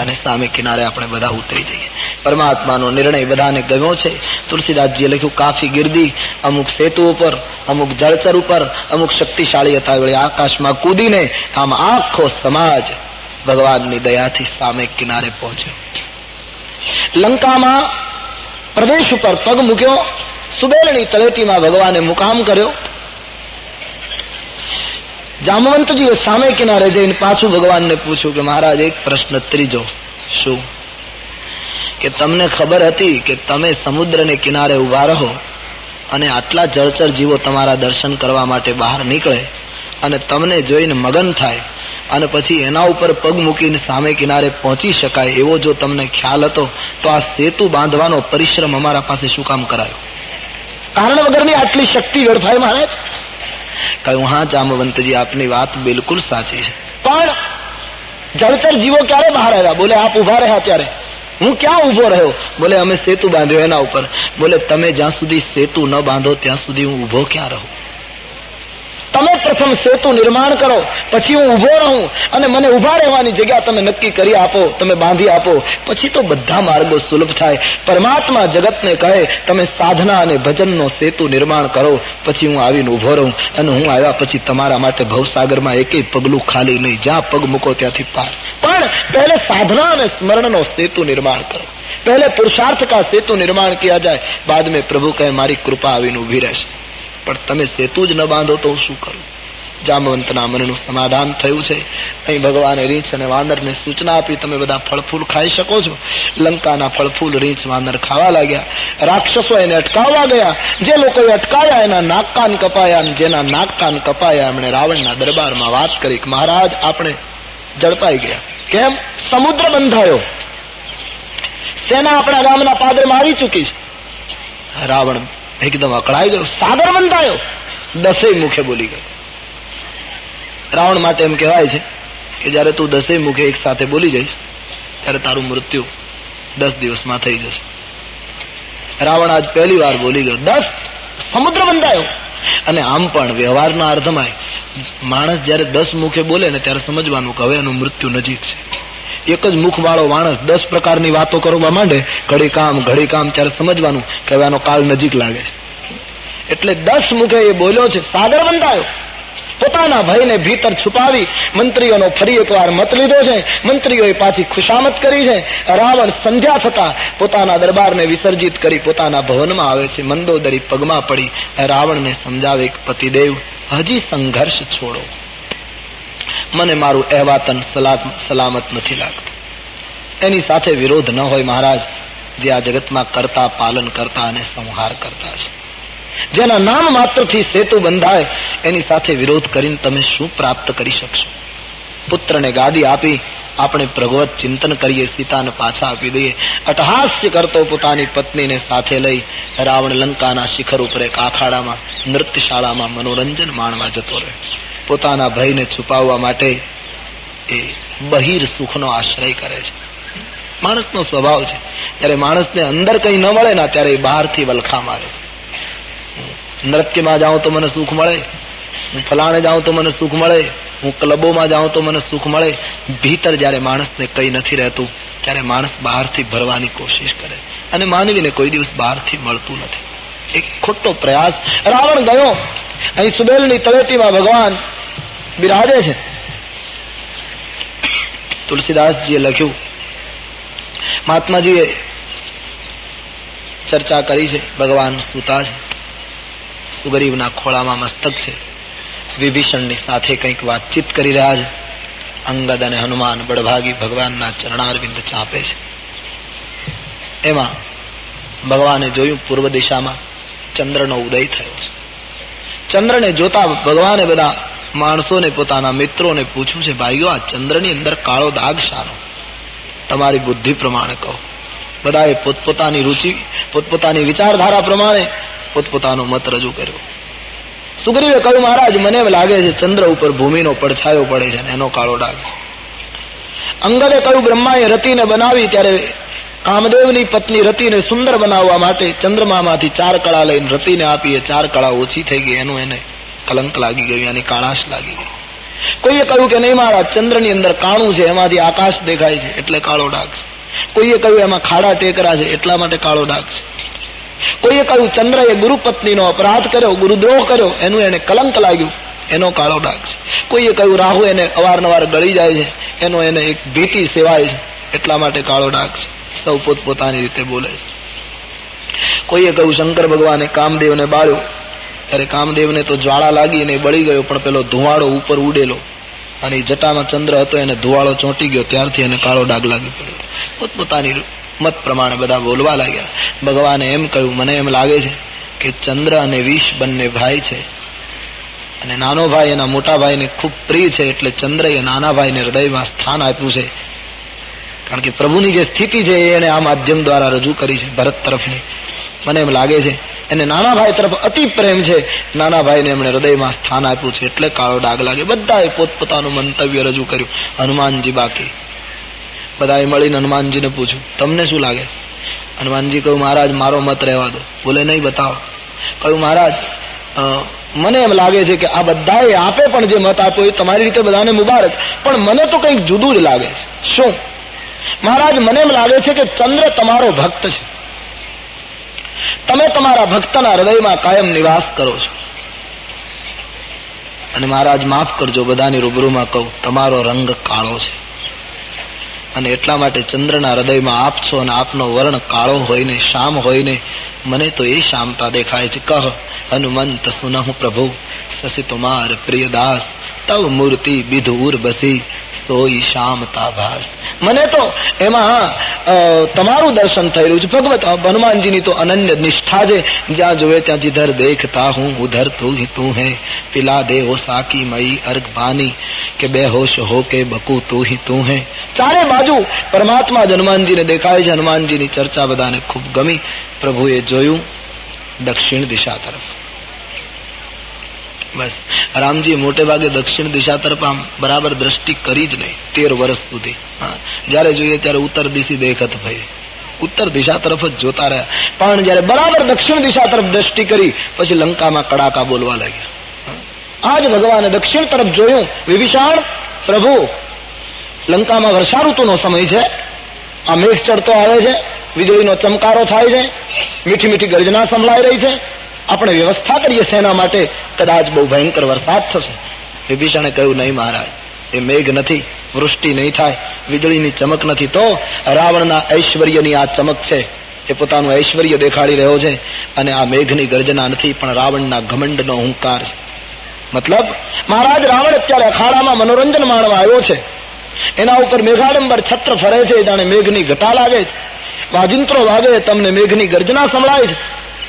અને સામે કિનારે આપણે બધા ઉતરી જઈએ. પરમાત્માનો નિર્ણય બધાને ગમ્યો છે. તુલસીદાસજીએ લખ્યું કાફી ગિરદી, અમુક સેતુ ઉપર, અમુક જળચર ઉપર, અમુક શક્તિશાળી હતા વળી આકાશમાં કૂદીને આમ આખો સમાજ ભગવાનની દયાથી સામે કિનારે પહોંચ્યો. લંકામાં પ્રદેશ ઉપર પગ મૂક્યો, સુબેલની તળેટીમાં ભગવાને મુકામ કર્યો. જામવંતજીએ સામે કિનારે જઈને પાછું ભગવાનને પૂછ્યું કે મહારાજ એક પ્રશ્ન ત્રીજો. શું? કે તમને ખબર હતી કે તમે સમુદ્રને કિનારે ઉભા રહો અને આટલા જળચર જીવો તમારા દર્શન કરવા માટે બહાર નીકળે અને તમને જોઈને મગન થાય અને પછી એના ઉપર પગ મૂકીને સામે કિનારે પહોંચી શકાય એવો જો તમને ખ્યાલ હતો તો આ સેતુ બાંધવાનો પરિશ્રમ અમારા પાસે શું કામ કરાયો? કારણ વગરની આટલી શક્તિ વેડફાય મહારાજ? કહ્યું હા જામવંતજી, આપની વાત બિલકુલ સાચી છે. પણ જળચર જીવો ક્યારે બહાર આવ્યા? બોલે આપ ઉભા રહ્યા ત્યારે. હું ક્યાં ઉભો રહ્યો? બોલે અમે સેતુ બાંધ્યો એના ઉપર. બોલે તમે જ્યાં સુધી સેતુ ન બાંધો ત્યાં સુધી હું ઉભો ક્યાં રહું? તમે પ્રથમ સેતુ નિર્માણ કરો, પછી હું ઉભો રહું અને મને ઉભા રહેવાની જગ્યા તમે નક્કી કરી આપો, તમે બાંધી આપો, પછી તો બધા માર્ગો સુલભ થાય. પરમાત્મા જગતને કહે તમે સાધના અને ભજનનો સેતુ નિર્માણ કરો, પછી હું આવીને ઉભો રહું અને હું આવ્યા પછી તમારા માટે ભવસાગરમાં એકેય પગલું ખાલી નહીં, જ્યાં પગ મૂકો ત્યાંથી પાર. પણ પહેલે સાધના અને સ્મરણનો સેતુ નિર્માણ કરો, પહેલે પુરુષાર્થ કા સેતુ નિર્માણ કિયા જાય, બાદ મેં પ્રભુ કહે મારી કૃપા આવીને ઉભી રહેશે. પણ તમે સેતુ જ ન બાંધો તો હું શું કરું? જામવંતના મનનું સમાધાન થયું છે. અહીં ભગવાને રીંછ અને વાનરને સૂચના આપી, તમે બધા ફળફૂલ ખાઈ શકો છો. લંકાના ફળફૂલ રીંછ વાનર ખાવા લાગ્યા. રાક્ષસો એને અટકાવવા ગયા. જે લોકોએ અટકાયા એના નાક કાન કપાયા, અને જેના નાક કાન કપાયા એમણે રાવણના દરબારમાં વાત કરી કે મહારાજ આપણે ઝડપાઈ ગયા. કેમ? સમુદ્ર બંધાયો, સેના આપણા ગામના પાદરમાં આવી ચૂકી છે. રાવણ એકદમ અકળાઈ ગયો. સાગર બંધાયો, 10 મુખે બોલી ગયો. રાવણ માટે એમ કહેવાય છે કે જયારે તું 10 મુખે એક સાથે બોલી જઈશ ત્યારે તારું મૃત્યુ 10 દિવસમાં થઈ જશે. રાવણ આજ પહેલી વાર બોલી ગયો. 10 સમુદ્ર બંધાયો. અને આમ પણ વ્યવહારના અર્થમાં માણસ જયારે 10 મુખે બોલે ને ત્યારે સમજવાનું કે હવે એનું મૃત્યુ નજીક છે. એક જ મુખ વાળો માણસ 10 પ્રકારની વાતો કરવા માંડે, ઘડી કામ ત્યારે સમજવાનું કે હવે આનો કાળ નજીક લાગે છે. એટલે 10 મુખે એ બોલ્યો છે. સાગર બંધાયો. પોતાના ભયને ભીતર છુપાવી મંત્રીઓનો ફરી એકવાર મત લીધો છે. મંત્રીઓએ પાછી ખુશામત કરી છે. રાવણ સંધ્યા થતા પોતાના દરબારને વિસર્જિત કરી પોતાના ભવનમાં આવે છે. મંદોદરી પગમાં પડી રાવણને સમજાવે કે પતિદેવ હજી સંઘર્ષ છોડો, મને મારું અહેવાતન સલામત નથી લાગતું. એની સાથે વિરોધ ન હોય મહારાજ, જે આ જગતમાં કરતા, પાલન કરતા અને સંહાર કરતા છે, જેના નામ માત્રથી સેતુ બંધાય, એની સાથે વિરોધ કરીને તમે શું પ્રાપ્ત કરી શકશો? પુત્રને ગાદી આપી આપણે પ્રગવત ચિંતન કરીએ, સીતાને પાછા આપી દઈએ. અટહાસ્ય કરતો પોતાની પત્નીને સાથે લઈ રાવણ લંકાના શિખર ઉપર એક આખાડામાં, નૃત્યશાળામાં મનોરંજન માણવા જતો રહે. પોતાના ભયને છુપાવવા માટે એ બહિર સુખનો આશ્રય કરે છે. માણસનો સ્વભાવ છે, જ્યારે માણસને અંદર કંઈ ન મળે ને ત્યારે એ બહારથી વલખા મારે. નૃત્યમાં જાઉં તો મને સુખ મળે, હું ફલાણે જાઉં તો મને સુખ મળે, હું ક્લબોમાં જાઉં તો મને સુખ મળે. ભીતર જ્યારે માણસને કંઈ નથી રહેતું ત્યારે માણસ બહારથી ભરવાની કોશિશ કરે, અને માનવીને કોઈ દિવસ બહારથી મળતું નથી. એક ખોટો પ્રયાસ. રાવણ ગયો. અહીં સુબેલની તળેટીમાં ભગવાન બિરાજે છે. તુલસીદાસજીએ લખ્યું, મહાત્માજીએ ચર્ચા કરી છે. ભગવાન સૂતા છે, સુગ્રીવના ખોળામાં મસ્તક છે, વિભીષણની સાથે કંઈક વાતચીત કરી રહ્યા છે. અંગદ અને હનુમાન બળભાગી ભગવાનના ચરણારવિંદ ચાપે છે. એમાં ભગવાને જોયું પૂર્વ દિશામાં ચંદ્રનો ઉદય થયો છે. ચંદ્રને જોતા ભગવાને બધા માણસોને, પોતાના મિત્રોને પૂછ્યું છે, ભાઈઓ આ ચંદ્રની અંદર કાળો દાગ શાનો? તમારી બુદ્ધિ પ્રમાણે કહો. બધાએ પોતપોતાની રુચિ, પોતપોતાની વિચારધારા પ્રમાણે પોતપોતાનો મત રજૂ કર્યો. સુગ્રીવે કહ્યું, મહારાજ મને એમ લાગે છે ચંદ્ર ઉપર ભૂમિનો પડછાયો પડે છે, એનો કાળો ડાઘ. અંગદે કહ્યું, બ્રહ્માએ રતિને બનાવી ત્યારે કામદેવની પત્ની રતિને સુંદર બનાવવા માટે ચંદ્રમામાંથી 4 કળા લઈને રતિને આપી, 4 કળા ઓછી થઈ ગઈ, એનું એને કલંક લાગી ગયું, એની કાળાશ લાગી ગઈ. કોઈએ કહ્યું કે નહીં મહારાજ, ચંદ્રની અંદર કાણું છે, એમાંથી આકાશ દેખાય છે એટલે કાળો ડાઘ છે. કોઈએ કહ્યું એમાં ખાડા ટેકરા છે એટલા માટે કાળો ડાઘ છે. કોઈએ કહ્યું ચંદ્રએ ગુરુ પત્નીનો અપરાધ કર્યો, ગુરુદ્રોહ કર્યો, એનું એને કલંક લાગ્યું, એનો કાળો ડાઘ છે. કોઈએ કહ્યું રાહુ એને અવારનવાર ગળી જાય છે, એનો એને એક ભીતિ સેવાય છે એટલા માટે કાળો ડાઘ છે. સૌ પોતપોતાની રીતે બોલે છે. કોઈએ કહ્યું શંકર ભગવાને કામદેવને બાળ્યો, ત્યારે કામદેવને તો જ્વાળા લાગી અને બળી ગયો, પણ પેલો ધુવાળો ઉપર ઉડેલો અને જટામાં ચંદ્ર હતો, એને ધુવાળો ચોંટી ગયો, ત્યારથી એને કાળો ડાઘ લાગી પડ્યો. પોતપોતાની મત પ્રમાણે બધા બોલવા લાગ્યા. ભગવાને એમ કહ્યું, મને એમ લાગે છે કે ચંદ્ર અને વિષ બંને ભાઈ છે, અને નાનો ભાઈ એના મોટા ભાઈને ખૂબ પ્રિય છે, એટલે ચંદ્રએ નાના ભાઈને હૃદયમાં સ્થાન આપ્યું છે. કારણ કે પ્રભુની જે સ્થિતિ છે એને આ માધ્યમ દ્વારા રજૂ કરી છે ભરત તરફની. મને એમ લાગે છે એને નાના ભાઈ તરફ અતિ પ્રેમ છે, નાના ભાઈને એમણે હૃદયમાં સ્થાન આપ્યું છે એટલે કાળો ડાઘ લાગે. બધાએ પોતપોતાનું મંતવ્ય રજૂ કર્યું. હનુમાનજી બાકી. બધાએ મળીને હનુમાનજીને પૂછ્યું, તમને શું લાગે? હનુમાનજી કહ્યું, મહારાજ મારો મત રહેવા દો. બોલે નહીં, બતાવો. કહ્યું, મહારાજ મને એમ લાગે છે કે આ બધાએ આપે પણ જે મત આપ્યો એ તમારી રીતે બધાને મુબારક, પણ મને તો કંઈક જુદું જ લાગે છે. શું? મહારાજ મને એમ લાગે છે કે ચંદ્ર તમારો ભક્ત છે, તમે તમારા ભક્તના હૃદયમાં કાયમ નિવાસ કરો છો. અને મહારાજ માફ કરજો, બધાની રૂબરૂમાં કહું, તમારો રંગ કાળો છે, અને એટલા માટે ચંદ્રના હૃદયમાં આપ છો, અને આપનો વર્ણ કાળો હોય ને શ્યામ હોય ને, મને તો એ શ્યામતા દેખાય છે. કહ હનુમંત સુનહુ પ્રભુ, શશી તુમાર પ્રિય દાસ, તવ મૂર્તિ બિધુર બસી, સોઈ શ્યામતા ભાસ. મને તો એમાં તમારું દર્શન થઈ રહ્યું છે. ભગવત હનુમાનજીની તો અનન્ય નિષ્ઠા છે. જ્યાં જોવે ત્યાં જીધર દેખતા હું ઉધર તું હી તું હે, પિલા દે ઓ સાકી મઈ અર્ઘ બાની, કે બેહોશ હો કે બકુ તું હી તું હે. ચારે બાજુ પરમાત્મા જ હનુમાનજીને દેખાય છે. હનુમાનજીની ચર્ચા બધાને ખૂબ ગમી. પ્રભુએ જોયું દક્ષિણ દિશા તરફ. બસ રામજી મોટે ભાગે દક્ષિણ દિશા તરફ આમ બરાબર દ્રષ્ટિ કરી જ નહીં 13 વર્ષ સુધી. જયારે જોઈએ ત્યારે ઉત્તર દિશી દેખત ભાઈ, ઉત્તર દિશા તરફ જ જોતા રહ્યા. પણ જયારે બરાબર દક્ષિણ દિશા તરફ દ્રષ્ટિ કરી પછી લંકામાં કડાકા બોલવા લાગ્યા. આજ ભગવાને દક્ષિણ તરફ જોયું. વિભીષણ પ્રભુ, લંકામાં વર્ષા ઋતુનો સમય છે, આ મેઘ ચડતો આવે છે, વીજળીનો ચમકારો થાય છે, મીઠી મીઠી ગર્જના સંભળાઈ રહી છે, આપણે વ્યવસ્થા કરીએ સેના માટે, કદાચ બહુ ભયંકર વરસાદ થશે. વિભીષણે કહ્યું, નહીં મહારાજ, એ મેઘ નથી, વૃષ્ટિ નહીં થાય, વીજળીની ચમક નથી, તો રાવણના ઐશ્વર્યની આ ચમક છે. એ પોતાનું ઐશ્વર્ય દેખાડી રહ્યો છે, અને આ મેઘની ગર્જના નથી, પણ રાવણના ઘમંડનો હુંકાર છે. મતલબ મહારાજ રાવણ અત્યારે અખાડામાં મનોરંજન માણવા આવ્યો છે, એના ઉપર મેઘાડંબર છત્ર ફરે છે, જાણે મેઘની ઘટા લાગે છે, વાજિંત્રો વાગે, તમને મેઘની ગર્જના સંભળાય છે,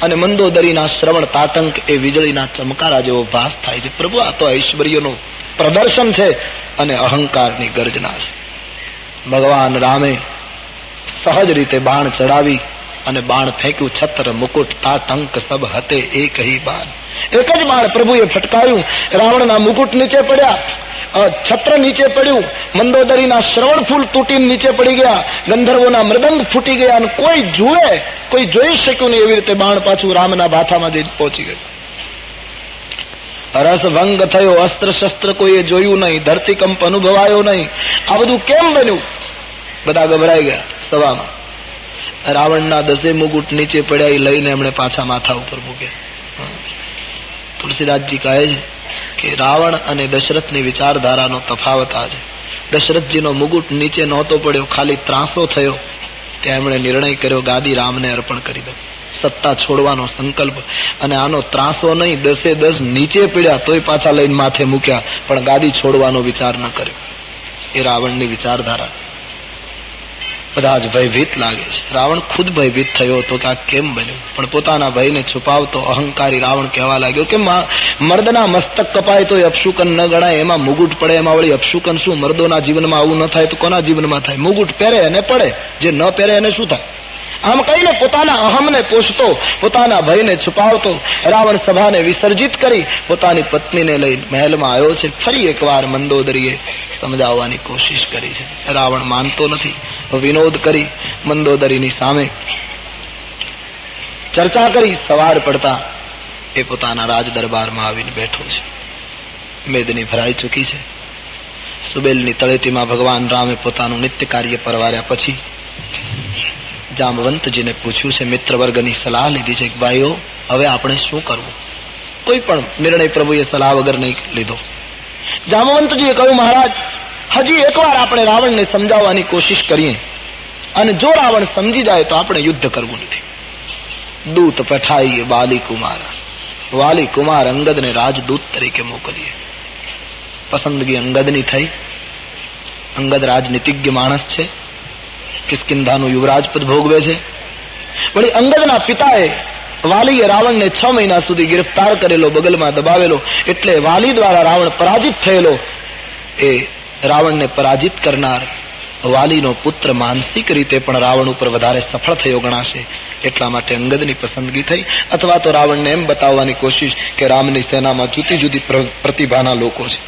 અને મંદોદરીના શ્રવણ તાટંક એ વીજળીના ચમકારા જેવો ભાસ થાય છે. પ્રભુ, આ તો ઐશ્વર્યનું પ્રદર્શન છે અને અહંકારની ગર્જના છે. ભગવાન રામે સહજ રીતે બાણ ચડાવી અને બાણ ફેંક્યું. છત્ર મુકુટ તાટંક સબ હતે એક હી બાણ. એક જ બાણ પ્રભુએ ફટકાયું. રાવણના મુકુટ નીચે પડ્યા, છત્ર નીચે પડ્યું, મંદોદરીના શ્રવણ ફૂલ તૂટીને નીચે પડી ગયા, ગંધર્વોના મૃદંગ ફૂટી ગયા, અને કોઈ જુએ, કોઈ જોઈ શક્યું નહીં. એવી રીતે બાણ પાછું રામના ભાથામાં જઈને પહોંચી ગયું. રસભંગ થયો, અસ્ત્ર શસ્ત્ર કોઈએ જોયું નહીં, ધરતીકંપ અનુભવાયો નહીં. આ બધું કેમ બન્યું? બધા ગભરાઈ ગયા. સવામાં રાવણના 10 મુકુટ નીચે પડ્યા, એ લઈને એમણે પાછા માથા ઉપર મૂક્યા. તુલસીદાસજી કહે છે કે રાવણ અને દશરથની વિચારધારાનો તફાવત આ છે. દશરથજીનો મુગુટ નીચે નહોતો પડ્યો, ખાલી ત્રાસો થયો. ત્યાં એમણે નિર્ણય કર્યો, ગાદી રામને અર્પણ કરી દો. સત્તા છોડવાનો સંકલ્પ. અને આનો ત્રાસો નહીં, 10 નીચે પડ્યા તોય પાછા લઈને માથે મૂક્યા, પણ ગાદી છોડવાનો વિચાર ન કર્યો. એ રાવણની વિચારધારા. બધા જ ભયભીત લાગે છે. રાવણ ખુદ ભયભીત થયો હતો કે આ કેમ બન્યું, પણ પોતાના ભયને છુપાવતો અહંકારી રાવણ કહેવા લાગ્યો કે મર્દના મસ્તક કપાય તો અપશુકન ન ગણાય, એમાં મુગુટ પડે એમાં વળી અપશુકન શું? મર્દોના જીવનમાં આવું ન થાય તો કોના જીવનમાં થાય? મુગુટ પહેરે અને પડે, જે ન પહેરે એને શું થાય? આમ કહીને પોતાના અહમને પોષતો, પોતાના ભયને છુપાવતો રાવણ સભાને વિસર્જિત કરી પોતાની પત્નીને લઈ મહેલમાં આવ્યો છે. ફરી એકવાર મંદોદરીએ સમજાવવાની કોશિશ કરી છે. રાવણ માનતો નથી. વિનોદ કરી મંદોદરીની સામે ચર્ચા કરી. સવાર પડતા એ પોતાના રાજ દરબારમાં આવીને બેઠો છે. મેદની ભરાઈ ચૂકી છે. સુબેલની તળેટીમાં ભગવાન રામે પોતાનું નિત્ય કાર્ય પરવાર્યા પછી જામવંતજીને પૂછ્યું છે, મિત્ર વર્ગની સલાહ લીધી છે કે ભાઈઓ હવે આપણે શું કરવું? કોઈ પણ નિર્ણય પ્રભુએ સલાહ વગર નહીં લીધો. જામવંતજીએ કહ્યું, મહારાજ હજી એકવાર આપણે રાવણને સમજાવવાની કોશિશ કરીએ, અને જો રાવણ સમજી જાય તો આપણે યુદ્ધ કરવું નથી. દૂત પઠાઈએ વાલી કુમાર, વાલી કુમાર અંગદને રાજદૂત તરીકે મોકલીએ. પસંદગી અંગદની થઈ. અંગદ રાજનીતિજ્ઞ માણસ છે, કિષ્કિંધાનું યુવરાજ પદ ભોગવે છે. વળી અંગદના પિતાએ વાલીએ રાવણને 6 મહિના સુધી ગિરફ્તાર કરેલો, બગલમાં દબાવેલો, એટલે વાલી દ્વારા રાવણ પરાજિત થયેલો. એ રાવણને પરાજિત કરનાર વાલીનો પુત્ર માનસિક રીતે પણ રાવણ ઉપર વધારે સફળ થયો ગણાશે. એટલા માટે અંગદની પસંદગી થઈ. અથવા તો રાવણને એમ બતાવવાની કોશિશ કે રામની સેનામાં જુદી જુદી પ્રતિભાના લોકો છે,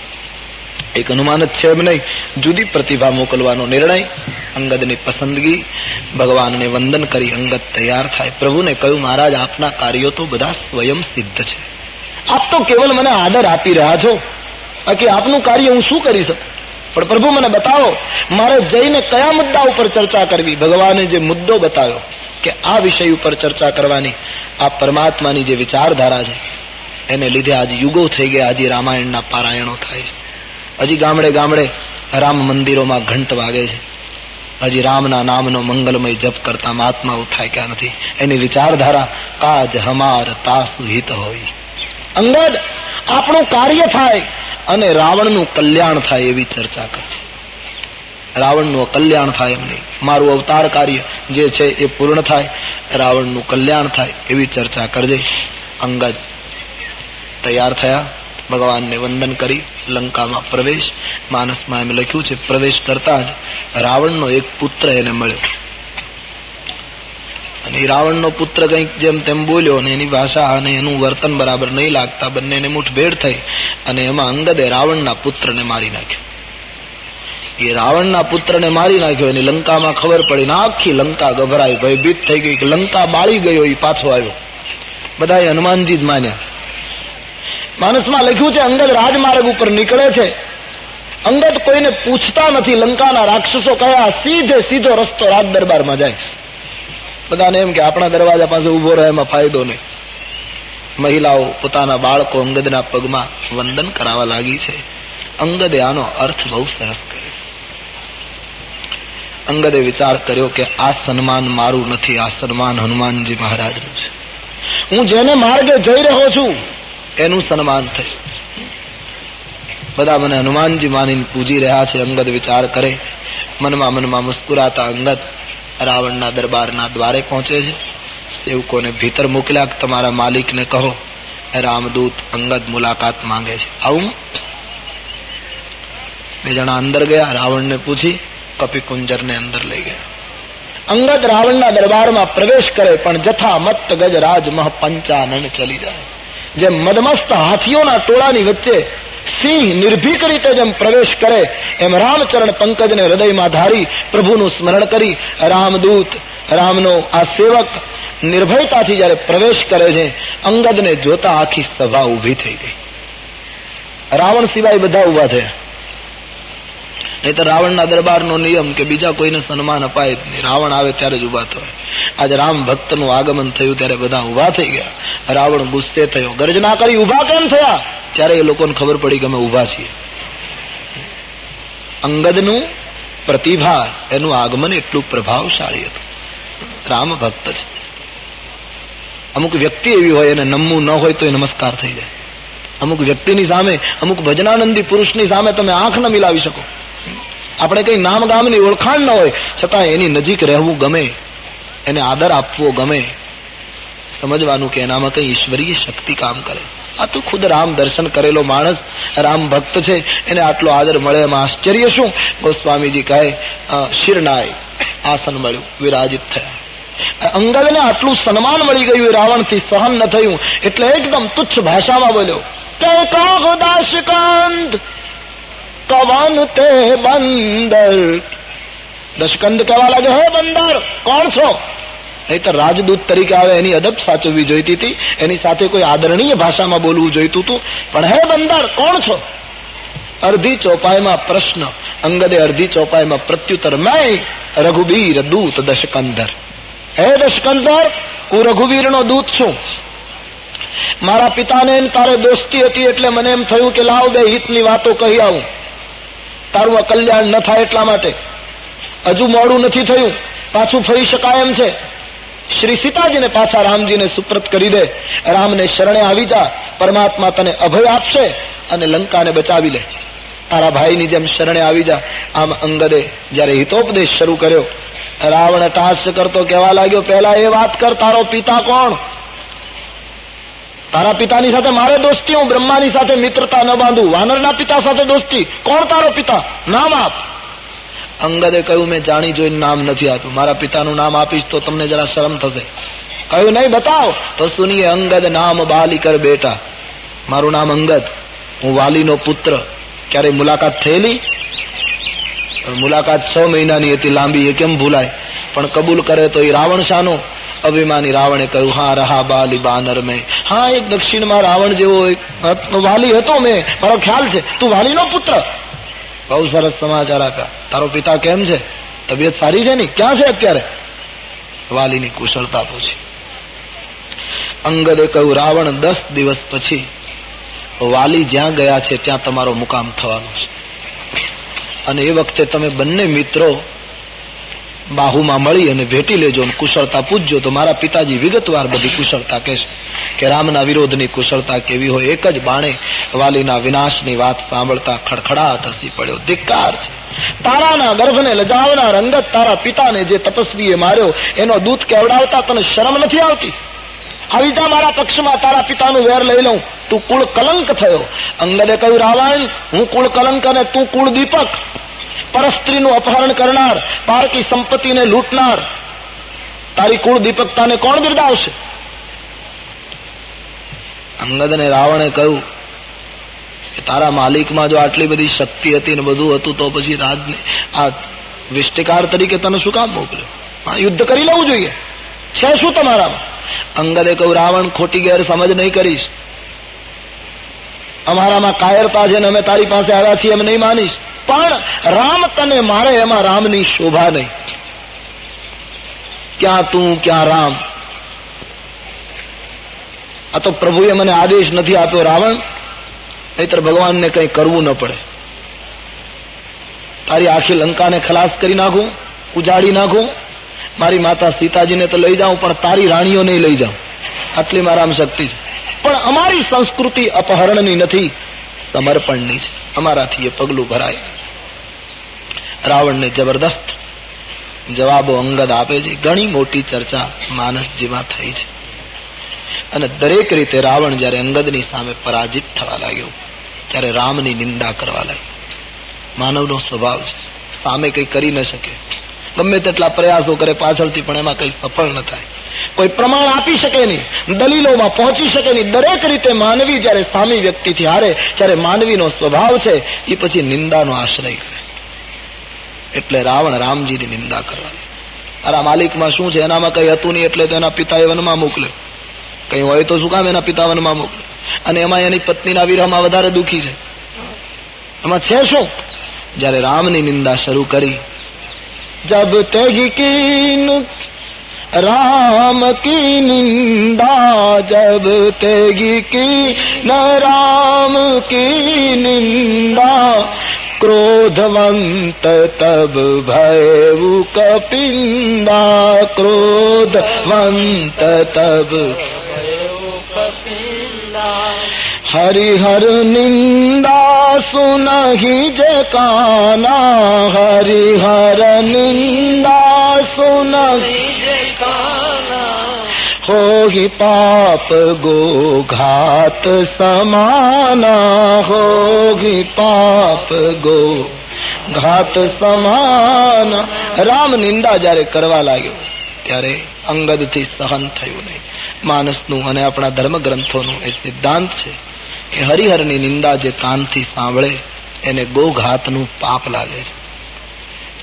એક અનુમાન જ છે એમ નહીં, જુદી પ્રતિભા મોકલવાનો નિર્ણય. અંગદની પસંદગી. ભગવાનને વંદન કરી અંગદ તૈયાર થાય. પ્રભુને કહ્યું, મહારાજ આપના કાર્યો તો બધા સ્વયં સિદ્ધ છે. આપ તો કેવલ મને આદર આપી રહ્યા છો, બાકી આપનું કાર્ય હું શું કરી શકું? પણ પ્રભુ મને બતાવો, મારે જઈને કયા મુદ્દા ઉપર ચર્ચા કરવી? ભગવાને જે મુદ્દો બતાવ્યો કે આ વિષય ઉપર ચર્ચા કરવાની, આ પરમાત્માની જે વિચારધારા છે એને લીધે આજે યુગો થઈ ગયા. આજે રામાયણના પારાયણો થાય છે. હજી ગામડે ગામડે રામ મંદિરોમાં ઘંટ વાગે છે. હજી રામના નામનો મંગલમય જપ કરતા મહાત્માઓ થાય ક્યાં નથી. એની વિચારધારા કાજ હમાર તાસુ હિત હોય. અંગદ આપણું કાર્ય થાય અને રાવણનું કલ્યાણ થાય એવી ચર્ચા કરજે. રાવણનું કલ્યાણ થાય એમ નહીં, મારું અવતાર કાર્ય જે છે એ પૂર્ણ થાય, રાવણનું કલ્યાણ થાય એવી ચર્ચા કરજે. અંગદ તૈયાર થયા. ભગવાનને વંદન કરી લંકામાં પ્રવેશ. માનસમાં એમ લખ્યું છે, પ્રવેશ કરતા જ રાવણનો એક પુત્ર એને મળ્યો. અને એ રાવણનો પુત્ર કંઈક જેમ તેમ બોલ્યો અને એની ભાષા અને એનું વર્તન બરાબર નહીં લાગતા બંનેને મુઠભેડ થઈ અને એમાં અંગદે રાવણના પુત્રને મારી નાખ્યો. એ રાવણના પુત્રને મારી નાખ્યો. એની લંકામાં ખબર પડી ને આખી લંકા ગભરાઈ, ભયભીત થઈ ગઈ કે લંકા બાળી ગયો, એ પાછો આવ્યો. બધાએ હનુમાનજી જ માન્યા. માનસમાં લખ્યું છે, અંગદ રાજમાર્ગ ઉપર નીકળે છે. અંગદ કોઈને પૂછતા નથી. લંકાના રાક્ષસો કયા સીધો રસ્તો રાજ દરબારમાં જાય છે. બધાને એમ કે આપણા દરવાજા પાસે ઉભો રહે, એમાં ફાયદો નહીં. મહિલાઓ પોતાના બાળકો અંગદના પગમાં વંદન કરાવવા લાગી છે. અંગદે આનો અર્થ બહુ સરસ કર્યો. અંગદે વિચાર કર્યો કે આ સન્માન મારું નથી, આ સન્માન હનુમાનજી મહારાજનું છે. હું જેને માર્ગે જઈ રહ્યો છું એનું સન્માન થયું. બધા મને હનુમાનજી માનીને પૂજી રહ્યા છે. અંગદ વિચાર કરે. મનમાં મુસ્કુરાતા અંગદ રાવણના દરબારના દ્વારે પહોંચે છે. સેવકોને ભીતર મોકલ્યા, તમારા માલિકને કહો રામદૂત અંગદ મુલાકાત માંગે છે, આવું. 2 જણા અંદર ગયા. રાવણને પૂછી કપિકુંજરને અંદર લઈ ગયા. અંગદ રાવણના દરબારમાં પ્રવેશ કરે, પણ જથા મત ગજ રાજ મહ પંચાનન ચલી જાય. જેમ મદમસ્ત હાથીઓના ટોળાની વચ્ચે સિંહ નિર્ભીક રીતે જેમ પ્રવેશ કરે, એમ રામચરણ પંકજને હૃદયમાં ધારી પ્રભુનું સ્મરણ કરી રામદૂત, રામનો આ સેવક નિર્ભયતાથી જયારે પ્રવેશ કરે છે, અંગદને જોતા આખી સભા ઉભી થઈ ગઈ. રાવણ સિવાય બધા ઉભા થયા. નહીં તો રાવણના દરબારનો નિયમ કે બીજા કોઈને સન્માન અપાય જ નહીં, રાવણ આવે ત્યારે જ ઉભા થવાય. આજે રામ ભક્તનું આગમન થયું ત્યારે બધા ઉભા થઈ ગયા. રાવણ ગુસ્સે થયો, ગર્જના કરી, ઉભા કેમ થયા? ત્યારે એ લોકોને ખબર પડી કે અમે ઉભા છીએ. અંગદનું પ્રતિભા, એનું આગમન એટલું પ્રભાવશાળી હતું. રામ ભક્ત છે. અમુક વ્યક્તિ એવી હોય એને નમવું ન હોય તો એ નમસ્કાર થઈ જાય. અમુક વ્યક્તિની સામે, અમુક ભજનાનંદી પુરુષની સામે તમે આંખ ન મિલાવી શકો. આપણે કઈ નામ ગામની ઓળખાણ ન હોય છતાં એની નજીક રહેવું ગમે, એને આદર આપવો ગમે. સમજવાનું કે એનામાં કઈ ઈશ્વરીય શક્તિ કામ કરે. આ તો ખુદ રામ દર્શન કરેલો માણસ, રામ ભક્ત છે, એને આટલો આદર મળે એમાં આશ્ચર્ય શું? ગોસ્વામીજી કહે શિરનાય આસન મળ્યું, વિરાજિત થયા. અંગદને આટલું સન્માન મળી ગયું, રાવણથી સહન ન થયું એટલે એકદમ તુચ્છ ભાષામાં બોલ્યો કે દશકંદ કવન તે બંદર. દશકંદ કહેવા લાગે, હે બંદર કોણ છો? નહીં તો રાજદૂત તરીકે આવે એની અદબ સાચવવી જોઈતી હતી, એની સાથે કોઈ આદરણીય ભાષામાં બોલવું જોઈતું હતું. પણ હે બંદર કોણ છો? અડધી ચોપાઈમાં પ્રશ્ન, અંગદે અડધી ચોપાઈમાં પ્રત્યુત્તર, મેં રઘુબીર દૂત દશકંદર. હે દશકંદર, હું રઘુવીરનો દૂત છું. મારા પિતાને તારે દોસ્તી હતી એટલે મને એમ થયું કે લાવ બે હિતની વાતો કહી આવું, તારું અકલ્યાણ ન થાય એટલા માટે. હજુ મોડું નથી થયું, પાછું ફરી શકાય એમ છે. શ્રી સીતાજીને પાછા રામજીને સુપ્રત કરી દે, રામને શરણે આવી જા, પરમાત્મા તને અભય આપશે અને લંકાને બચાવી લે. તારા ભાઈની જેમ શરણે આવી જા. આમ અંગદે જયારે હિતોપદેશ શરૂ કર્યો, રાવણ ટાસ્ય કરતો કહેવા લાગ્યો, પહેલા એ વાત કર, તારો પિતા કોણ? તારા પિતાની સાથે મારે દોસ્તી, હું બ્રહ્માની સાથે મિત્રતા ન બાંધું. વાનરના પિતા સાથે દોસ્તી, કોણ તારો પિતા? નામ આપ. અંગદે કહ્યું, મેં જાણી જોઈને નામ નથી આપ્યું, મારા પિતાનું નામ આપીશ તો તમને જરા શરમ થશે. કહ્યું, નહીં બતાવો. તો સુનીએ અંગદ નામ બાલિકર બેટા, મારું નામ અંગદ, હું વાલીનો પુત્ર. ક્યારે મુલાકાત થયેલી? મુલાકાત 6 મહિનાની હતી, લાંબી, એ કેમ ભૂલાય? પણ કબૂલ કરે તો એ રાવણ શાનો? અભિમાની રાવણે કહ્યું, હા રહા બાલી બાનર મેં. હા, એક દક્ષિણમાં રાવણ જેવો એક વાલી હતો, મેં, મારો ખ્યાલ છે. તું વાલીનો પુત્ર? બહુ સરસ સમાચાર આપ્યા. તારો પિતા કેમ છે? તબિયત સારી છે ને? ક્યાં છે અત્યારે? વાલીની કુશળતા પૂછી. અંગદે કહ્યું, રાવણ 10 દિવસ પછી વાલી જ્યાં ગયા છે ત્યાં તમારો મુકામ થવાનો છે, અને એ વખતે તમે બંને મિત્રો બાહુમાં મળી અને ભેટી લેજો અને કુશળતા પૂછજો. તો મારા પિતાજી વિગતવાર બધી કુશળતા કહેશે કે રામના વિરોધની કુશળતા કેવી હોય. એક જ બાણે વાલીના વિનાશની વાત સાંભળતા ખડખડાટ હસી પડ્યો. ધિક્કાર છે તારાના ગર્ભને લજાવનાર અંગદ, તારા પિતાને જે તપસ્વીએ માર્યો એનો દૂત કેવડાવતા તને શરમ નથી આવતી? આવી જા મારા પક્ષમાં, તારા પિતાનું વેર લઈ લઉં. તું કુળ કલંક થયો. અંગદે કહ્યું, રાવણ, હું કુળ કલંક અને તું કુળ દીપક, પરસ્ત્રીનું અપહરણ કરનાર, પારકી સંપત્તિને લૂંટનાર, તારી કુળ દીપકતાને કોણ બિરદાવશે? અંગદને રાવણે કહ્યું કે તારા માલિકમાં જો આટલી બધી શક્તિ હતી ને બધું હતું તો પછી રાજને આ વિષ્ટિકાર તરીકે તને શું કામ મોકલ્યો? યુદ્ધ કરી લેવું જોઈએ, છે શું તમારામાં? અંગદે કહ્યું, રાવણ, ખોટી ગેરસમજ નહીં કરીશ. અમારામાં કાયરતા છે ને અમે તારી પાસે આવ્યા છીએ એમ નહીં માનીશ, પણ રામ તને મારે એમાં રામની શોભા નહીં. ક્યાં તું ક્યાં રામ? આ તો પ્રભુએ મને આદેશ નથી આપ્યો રાવણ, નહીતર ભગવાનને કંઈ કરવું ન પડે. તારી આખી લંકાને ખલાસ કરી નાખું, ઉજાડી નાખું, મારી માતા સીતાજીને તો લઈ જાઉં પણ તારી રાણીઓ નહીં લઈ જાઉં, આટલી મારામાં શક્તિ છે. પણ અમારી સંસ્કૃતિ અપહરણની નથી, સમર્પણની છે. અમારાથી એ પગલું ભરાય. રાવણને જબરદસ્ત જવાબો અંગદ આપે છે. ઘણી મોટી ચર્ચા માનસજીમાં થઈ છે, અને દરેક રીતે રાવણ જયારે અંગદની સામે પરાજિત થવા લાગ્યો ત્યારે રામની નિંદા કરવા લાગ્યો. માનવનો સ્વભાવ છે, સામે કઈ કરી ન શકે, ગમે તેટલા પ્રયાસો કરે પાછળથી, પણ એમાં કઈ સફળ ન થાય. કોઈ પ્રમાણ આપી શકે નહીં, દલીલોમાં પહોંચી શકે નહીં. દરેક રીતે માનવી જયારે સામી વ્યક્તિથી હારે ત્યારે માનવીનો સ્વભાવ છે એ પછી નિંદાનો આશ્રય કરે. એટલે રાવણ રામજીની નિંદા કરવા લાગ્યો. તારા માલિકમાં શું છે? એનામાં કઈ હતું નહીં એટલે તો એના પિતાએ વનમાં મોકલ્યો. કઈ હોય તો શું કામ એના પિતા વનમાં મોકલે? અને એમાં એની પત્નીના વિરહમાં વધારે દુઃખી છે. એમાં છે શું? જયારે રામની નિંદા શરૂ કરી, જબ તેગી કીન राम की निंदा, जब तेगी की न राम की निंदा, क्रोधवंत तब भयउ कपिंदा, क्रोधवंत तब हरिहर निंदा सुनहि जे काना, हरिहर निंदा सुनहि जे काना, होहि पाप गो घात समाना, होहि पाप गो ઘાત સમાન. રામ નિંદા જયારે કરવા લાગ્યો ત્યારે અંગદથી સહન થયું નહીં. માનસનું અને આપણા ધર્મ ગ્રંથોનું એ સિદ્ધાંત છે કે હરિહરની નિંદા જે કાનથી સાંભળે એને ગોઘાતનું પાપ લાગે છે.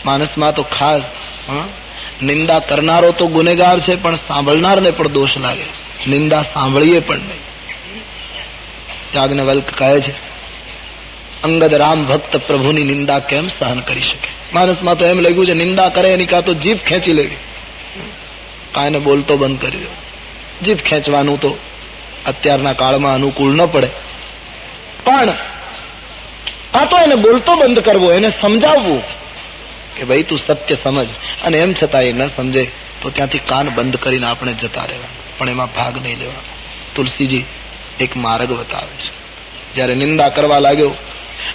માનસમાં તો ખાસ નિંદા કરનારો તો ગુનેગાર છે, પણ સાંભળનારને પણ દોષ લાગે. નિંદા સાંભળીએ પણ નહીં. યાજ્ઞવલ્ક કહે છે અંગદ રામ ભક્ત પ્રભુની નિંદા કેમ સહન કરી શકે. માનસમાં તો એમ લાગ્યું છે નિંદા કરે એની કાં તો જીભ ખેંચી લેવી, કાંઈને બોલતો બંધ કરી દેવો. જીભ ખેંચવાનું તો અત્યારના કાળમાં અનુકૂળ ન પડે, પણ આ તો એને બોલતો બંધ કરવો, એને સમજાવવું કે ભાઈ તું સત્ય સમજ. અને એમ છતાં એ ન સમજે તો ત્યાંથી કાન બંધ કરીને આપણે જતા રહેવા, પણ એમાં ભાગ નહીં લેવા. તુલસીજી એક માર્ગ બતાવે છે. જયારે નિંદા કરવા લાગ્યો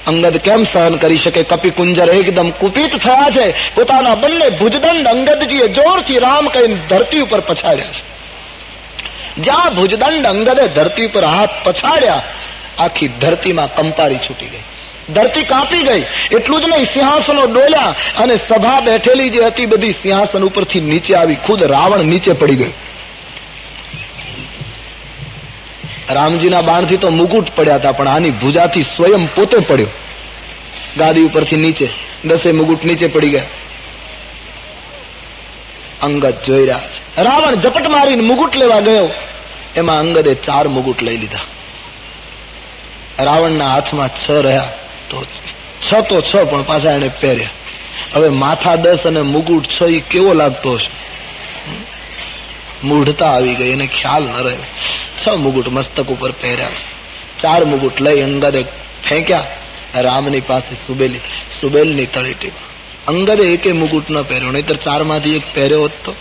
અંગદ કેમ સહન કરી શકે. કપિ કુંજર એકદમ કુપિત થયા છે. પોતાના બંને ભુજદંડ અંગદજીએ જોરથી રામ કહીને ધરતી ઉપર પછાડ્યા છે. જ્યાં ભુજદંડ અંગદે ધરતી પર હાથ પછાડ્યા આખી ધરતીમાં કંપારી છૂટી ગઈ, ધરતી કાપી ગઈ. એટલું જ નહીં, સિંહાસનો ડોલ્યા અને સભા બેઠેલી જે હતી બધી સિંહાસન ઉપરથી નીચે આવી. ખુદ રાવણ નીચે પડી ગયો. રામજીના બાણથી તો મુકુટ પડ્યા હતા, પણ આની ભુજાથી સ્વયં પોતે પડ્યો ગાદી ઉપરથી નીચે. 10 મુકુટ નીચે પડી ગયા. અંગદ જોઈ રહ્યા છે. રાવણ ઝપટ મારીને મુકુટ લેવા ગયો, એમાં અંગદે 4 મુકુટ લઈ લીધા. રાવણના હાથમાં 6 રહ્યા, તો 6 તો 6, પણ પાછા એને પહેર્યા. હવે માથા 10 અને મુકુટ 6 એ કેવો લાગતો હશે. મૂઢતા આવી ગઈ, એને ખ્યાલ ન રહ્યો. 6 મુકુટ મસ્તક ઉપર પહેર્યા છે. 4 મુકુટ લઈ અંગદે ફેંક્યા રામની પાસે સુબેલની તળેટીમાં. અંગદે એકે મુકુટ ન પહેર્યો, નહીતર 4 માંથી એક પહેર્યો હોત તો,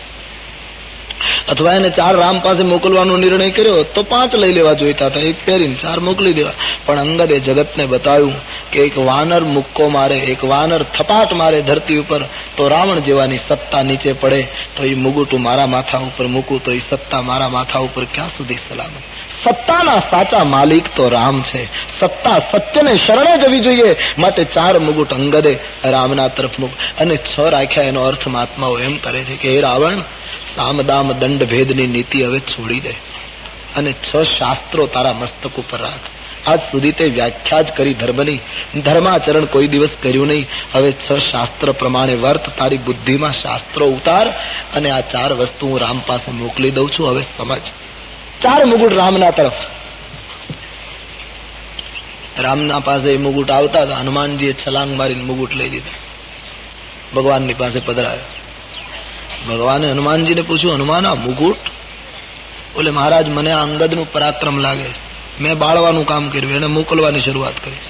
અથવા એને 4 રામ પાસે મોકલવાનો નિર્ણય કર્યો હોત તો 5 લઈ લેવા જોઈતા હતા. એક પહેરીને 4 મોકલી દેવા. પણ અંગદે જગતને બતાવ્યું કે એક વાનર મુક્કો મારે, એક વાનર થપાટ મારે ધરતી ઉપર તો રાવણ જેવાની સત્તા નીચે પડે. તો એ મુગુટ મારા માથા ઉપર મૂકું તો એ સત્તા મારા માથા ઉપર ક્યાં સુધી સલામત. સત્તાના સાચા માલિક તો રામ છે. સત્તા સત્યને શરણે જવી જોઈએ. માટે 4 મુગુટ અંગદે રામના તરફ મૂક અને 6 રાખ્યા. એનો અર્થ મહાત્માઓ એમ કરે છે કે હે રાવણ, સામદામ દંડ ભેદની નીતિ હવે છોડી દે અને 6 શાસ્ત્રો તારા મસ્તક ઉપર રાખ. આજ સુધી તે વ્યાખ્યા જ કરી ધર્મની, ધર્માચરણ કોઈ દિવસ કર્યું નહીં. હવે 6 શાસ્ત્ર પ્રમાણે વર્ત. તારી બુદ્ધિમાં શાસ્ત્રો ઉતાર અને આ 4 વસ્તુ હું રામ પાસે મોકલી દઉં છું. હવે સમજ. 4 મુગુટ રામના તરફ. રામના પાસે એ મુગુટ આવતા હતા. હનુમાનજીએ છલાંગ મારીને મુગુટ લઈ લીધા. ભગવાનની પાસે પધરાયો. ભગવાને હનુમાનજીને પૂછ્યું, હનુમાન આ મુગુટ? બોલે મહારાજ મને આ અંગદનું પરાક્રમ લાગે, મેં બાળવાનું કામ કર્યું, એને મોકલવાની શરૂઆત કરી.